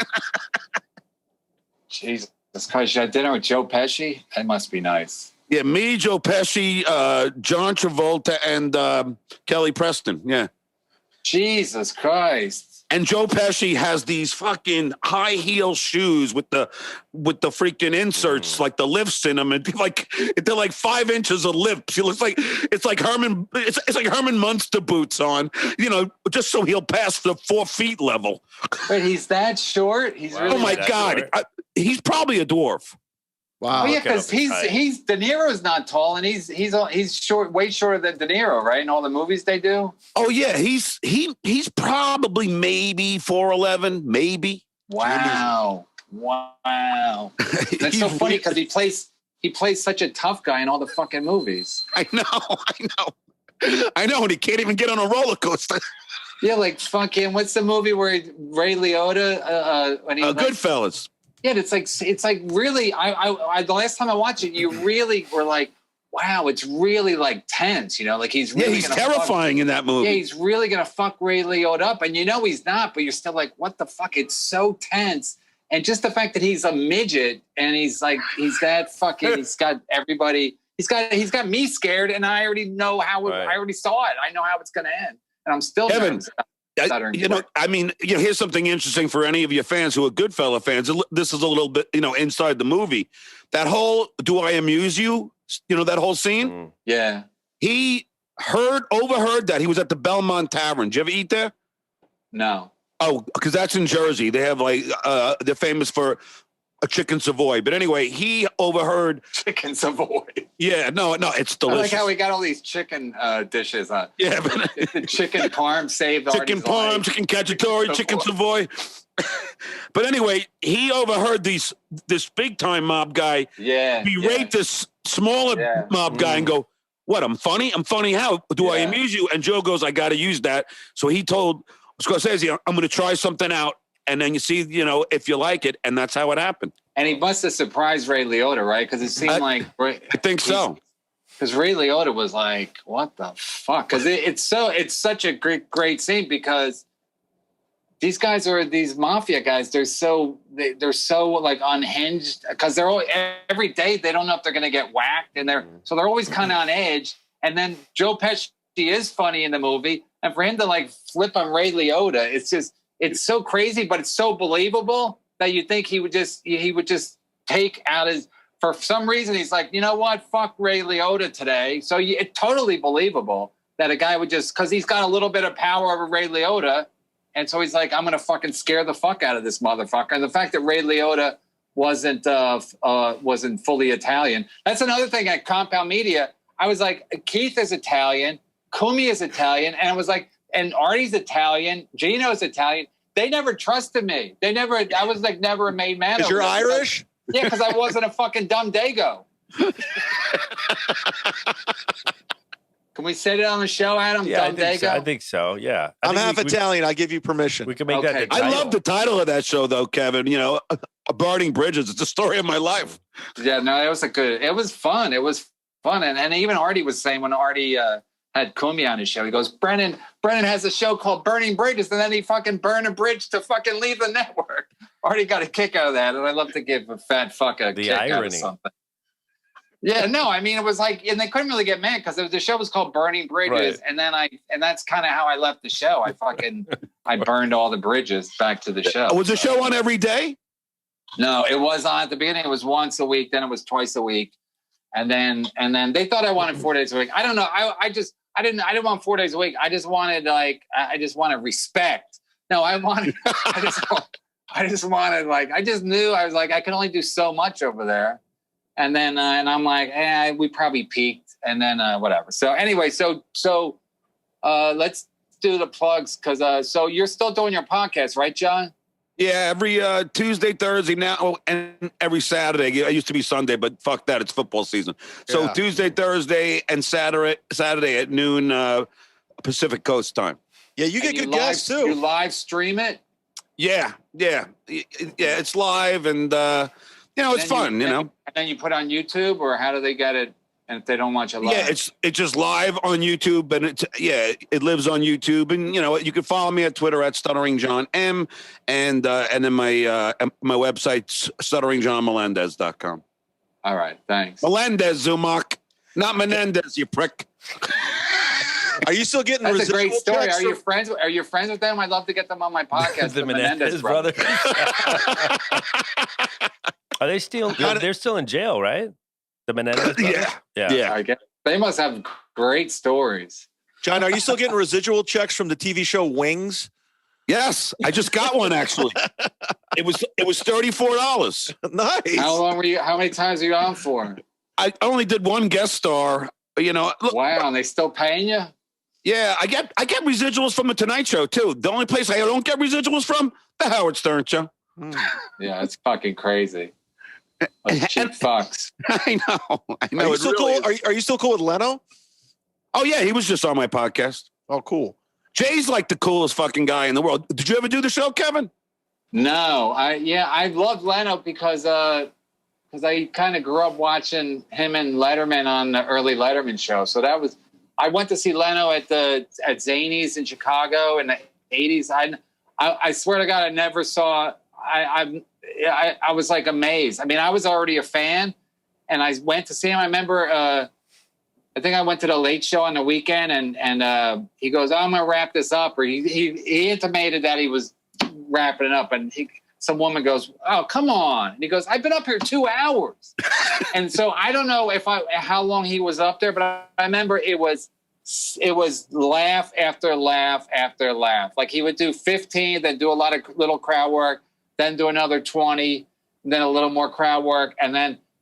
Jesus Christ, you had dinner with Joe Pesci? That must be nice. Yeah, me, Joe Pesci, John Travolta, and Kelly Preston. Yeah. Jesus Christ. And Joe Pesci has these fucking high heel shoes with the freaking inserts, like the lifts in them, and they're like 5 inches of lips. He looks like it's like Herman Munster boots on, you know, just so he'll pass the 4 feet level. Wait, he's that short? He's really. Oh my God, he's probably a dwarf. Wow. Well, yeah, because he's De Niro's not tall, and he's short, way shorter than De Niro, right? In all the movies they do. Oh yeah, he's probably maybe 4'11", maybe. Wow. That's so funny because he plays such a tough guy in all the fucking movies. I know, and he can't even get on a roller coaster. Yeah, like fucking what's the movie where Ray Liotta when he Goodfellas. Yeah, it's like really. I the last time I watched it, you really were like, wow, it's really like tense, you know, like he's really he's terrifying in that movie. Yeah, he's really gonna fuck Ray Liotta up, and you know he's not, but you're still like, what the fuck? It's so tense, and just the fact that he's a midget and he's that fucking. He's got everybody. He's got me scared, and I already know how. I already saw it. I know how it's gonna end, and I'm still Kevin. You know, I mean, you know, here's something interesting for any of your fans who are Goodfella fans. This is a little bit, you know, inside the movie. That whole "Do I amuse you?" You know, that whole scene. Yeah. He overheard that. He was at the Belmont Tavern. Did you ever eat there? No. Oh, because that's in Jersey. They have they're famous for a chicken Savoy. But anyway, he overheard chicken Savoy. Yeah, no, it's delicious. I like how we got all these chicken dishes on. Yeah, but the chicken parm saved chicken Artie's parm, life. chicken cacciatore, chicken Savoy. But anyway, he overheard this big time mob guy berate this smaller mob guy and go, "What? I'm funny? I'm funny how? Do I amuse you?" And Joe goes, "I got to use that." So he told Scorsese, "I'm going to try something out, and then you see, you know, if you like it." And that's how it happened. And he must have surprised Ray Liotta, right? Because it seemed like I think so. Because Ray Liotta was like, "What the fuck?" Because it's such a great scene because these guys are these mafia guys. They're so like unhinged because they're all, every day they don't know if they're going to get whacked, and they're always kind of on edge. And then Joe Pesci is funny in the movie, and for him to like flip on Ray Liotta, it's so crazy, but it's so believable that you think he would just take out his. For some reason, he's like, you know what? Fuck Ray Liotta today. So it's totally believable that a guy would just, because he's got a little bit of power over Ray Liotta. And so he's like, I'm going to fucking scare the fuck out of this motherfucker. And the fact that Ray Liotta wasn't fully Italian. That's another thing at Compound Media. I was like, Keith is Italian. Kumi is Italian. And I was like, and Artie's Italian. Gino's Italian. They never trusted me. I was like never a made man. Because you're Irish? Yeah, because I wasn't a fucking dumb dago. Can we say that on the show, Adam? Yeah, dumb dago? I think so. Yeah, I'm half Italian. I give you permission. We can make that. I love the title of that show, though, Kevin. You know, Burning Bridges. It's the story of my life. Yeah, no, it was fun. It was fun, and even Artie was saying when Artie had Kumi on his show, he goes, Brennan has a show called Burning Bridges, and then he fucking burned a bridge to fucking leave the network. Artie got a kick out of that, and I love to give a fat fuck a kick irony out of something. Yeah, no, I mean, it was like, and they couldn't really get mad because the show was called Burning Bridges, right. and that's kind of how I left the show. I burned all the bridges back to the show. Was the show on every day? No, it was on at the beginning. It was once a week, then it was twice a week, and then they thought I wanted 4 days a week. I don't know. I didn't want 4 days a week. I just wanted respect. No, I I just wanted, like, I just knew, I was like, I can only do so much over there. And then, and I'm like, we probably peaked. And then, whatever. So anyway, so let's do the plugs. So you're still doing your podcast, right, John? Yeah, every Tuesday, Thursday now, and every Saturday. It used to be Sunday, but fuck that, it's football season. So Tuesday, Thursday, and Saturday at noon Pacific Coast time. Yeah, you get good guests too. You live stream it? Yeah. It's live, and it's fun. And then you put on YouTube, or how do they get it? And if they don't watch it live, yeah, it's just live on YouTube, and it lives on YouTube, and you can follow me at Twitter at Stuttering John M, and then my website's stutteringjohnmelendez.com. All right, thanks. Melendez, Zumock, not Menendez, you prick. Are you still getting? That's a great story. Are you friends with them? I'd love to get them on my podcast. The Menendez brothers. Are they still? They're still in jail, right? The Menendez brothers? Yeah. I guess they must have great stories. John, are you still getting residual checks from the TV show Wings? Yes, I just got one actually. It was $34. Nice. How many times are you on for? I only did one guest star. Look, wow, and they still paying you? Yeah, I get residuals from the Tonight Show too. The only place I don't get residuals from, the Howard Stern Show. Yeah, it's fucking crazy. Those cheap fucks. I know. Are you still cool? Are you still cool with Leno? Oh yeah, he was just on my podcast. Oh, cool. Jay's like the coolest fucking guy in the world. Did you ever do the show, Kevin? No, I loved Leno because I kind of grew up watching him and Letterman on the early Letterman show. So I went to see Leno at Zany's in Chicago in the 80s. I swear to God, I never saw. I was like amazed. I mean, I was already a fan, and I went to see him. I remember, I think I went to the Late Show on the weekend, and he goes, "I'm gonna wrap this up," or he intimated that he was wrapping it up, and some woman goes, "Oh, come on," and he goes, "I've been up here 2 hours," and so I don't know how long he was up there, but I remember it was laugh after laugh after laugh. Like he would do 15, then do a lot of little crowd work, then do another 20, then a little more crowd work,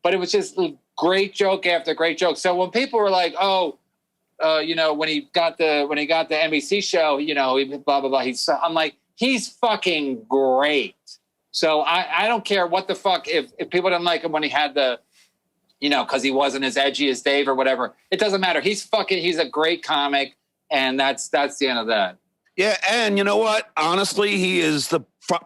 but it was just great joke after great joke. So when people were like, when he got the NBC show, blah blah blah, I'm like, he's fucking great. So I don't care what the fuck if people didn't like him when he had the, because he wasn't as edgy as Dave or whatever. It doesn't matter. He's a great comic, and that's the end of that. Yeah, and you know what? Honestly, he is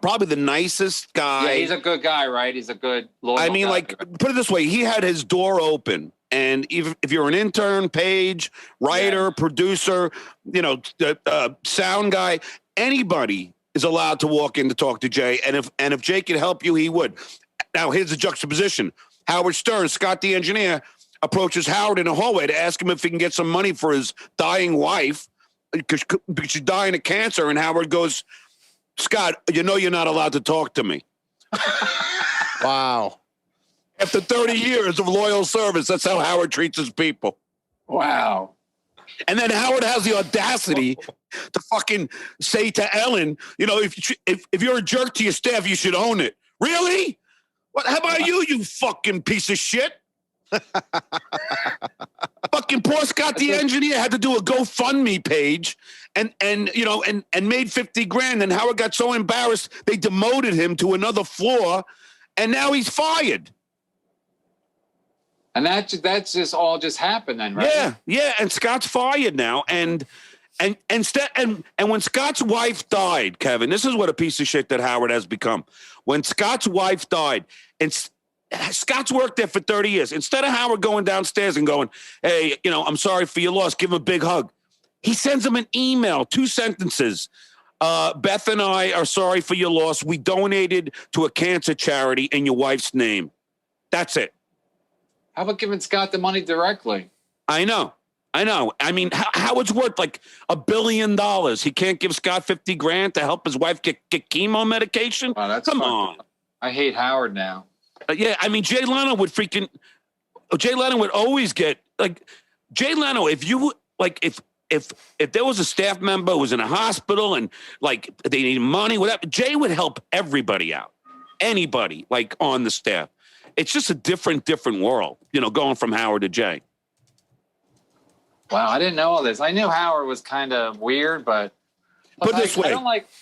probably the nicest guy. Yeah, he's a good guy, right? He's a good loyal guy. I mean, put it this way: he had his door open, and even if you're an intern, page, writer, producer, sound guy, anybody is allowed to walk in to talk to Jay, and if Jay could help you, he would. Now, here's the juxtaposition: Howard Stern, Scott the engineer, approaches Howard in a hallway to ask him if he can get some money for his dying wife because she's dying of cancer, and Howard goes, "Scott, you're not allowed to talk to me." Wow. After 30 years of loyal service, that's how Howard treats his people. Wow. And then Howard has the audacity to fucking say to Ellen, if you're a jerk to your staff, you should own it. Really? What? How about you fucking piece of shit? Fucking poor Scott the engineer had to do a GoFundMe page and made $50,000. And Howard got so embarrassed they demoted him to another floor, and now he's fired. And that's just all just happened then, right? Yeah. And Scott's fired now, and when Scott's wife died, Kevin, this is what a piece of shit that Howard has become. When Scott's wife died, and Scott's worked there for 30 years. Instead of Howard going downstairs and going, "Hey, I'm sorry for your loss," give him a big hug. He sends him an email, 2 sentences. Beth and I are sorry for your loss. We donated to a cancer charity in your wife's name. That's it. How about giving Scott the money directly? I know. I mean, Howard's worth like $1 billion. He can't give Scott $50,000 to help his wife get chemo medication. Wow, Come on. I hate Howard now. Yeah, I mean, Jay Leno would always get Jay Leno. If if there was a staff member who was in a hospital and like they need money, whatever, Jay would help everybody out. Anybody like on the staff. It's just a different world, you know, going from Howard to Jay. Wow, I didn't know all this. I knew Howard was kind of weird, but put this way,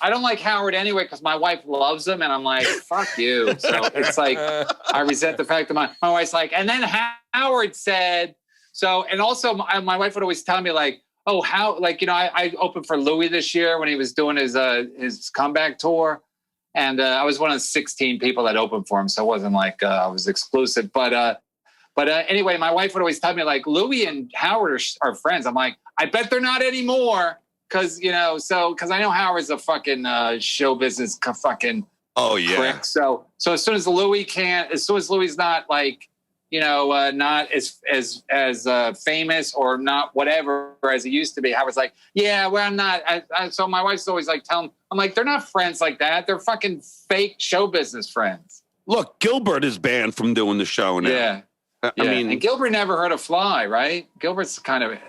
I don't like Howard anyway because my wife loves him, and I'm like, fuck you. So it's like I resent the fact that my wife's like, and then Howard said so, and also my wife would always tell me like, oh, how, like, you know, I opened for Louis this year when he was doing his comeback tour. And I was one of the 16 people that opened for him. So it wasn't like I was exclusive. But anyway, my wife would always tell me, like, Louis and Howard are friends. I'm like, I bet they're not anymore. Because, you know, because I know Howard's a fucking show business fucking prick. So as soon as Louis is not, like, you know, not as famous or not whatever as he used to be, Howard's like, yeah, well, I'm not. So my wife's always like telling him, I'm like, they're not friends like that. They're fucking fake show business friends. Look, Gilbert is banned from doing the show now. Yeah. I mean, and Gilbert never hurt a fly, right? Gilbert's kind of he's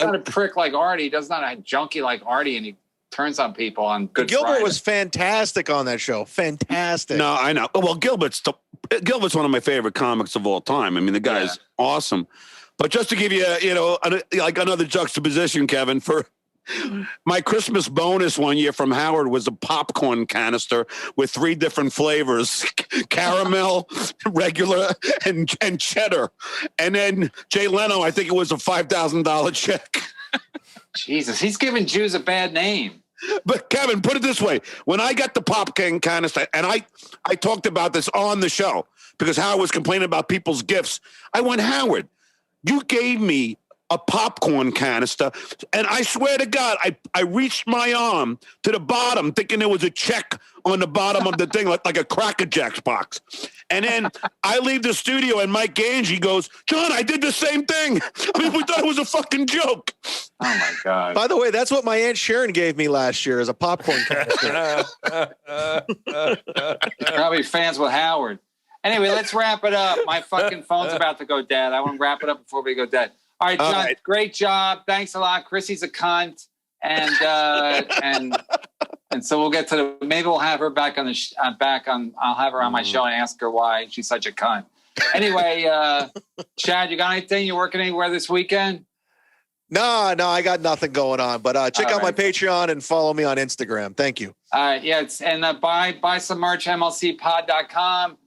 not a prick like Artie. He does not a junkie like Artie, and he turns on people on Good Gilbert Friday. was fantastic on that show. Fantastic. No, I know. Well, Gilbert's one of my favorite comics of all time. I mean, the guy's awesome. But just to give you, you know, like another juxtaposition, Kevin, for my Christmas bonus one year from Howard was a popcorn canister with 3 different flavors: caramel, regular, and cheddar. And then Jay Leno, I think it was a $5,000 check. Jesus, he's giving Jews a bad name. But Kevin, put it this way: when I got the popcorn canister, and I talked about this on the show because Howard was complaining about people's gifts. I went, Howard, you gave me a popcorn canister, and I swear to God, I reached my arm to the bottom thinking there was a check on the bottom of the thing, like a Cracker Jacks box. And then I leave the studio, and Mike Gange goes, John, I did the same thing. I mean, we thought it was a fucking joke. Oh, my God. By the way, that's what my Aunt Sharon gave me last year as a popcorn canister. Probably fans with Howard. Anyway, let's wrap it up. My fucking phone's about to go dead. I want to wrap it up before we go dead. All right, John, great job. Thanks a lot. Chrissy's a cunt. And so we'll get to maybe we'll have her back on I'll have her on my show and ask her why she's such a cunt. Anyway, Chad, you got anything? You working anywhere this weekend? No, I got nothing going on, but check out my Patreon and follow me on Instagram. Thank you. All right. Yeah. And buy some merch, mlcpod.com.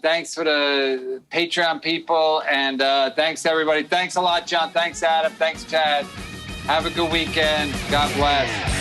Thanks for the Patreon people. And thanks everybody. Thanks a lot, John. Thanks, Adam. Thanks, Chad. Have a good weekend. God bless.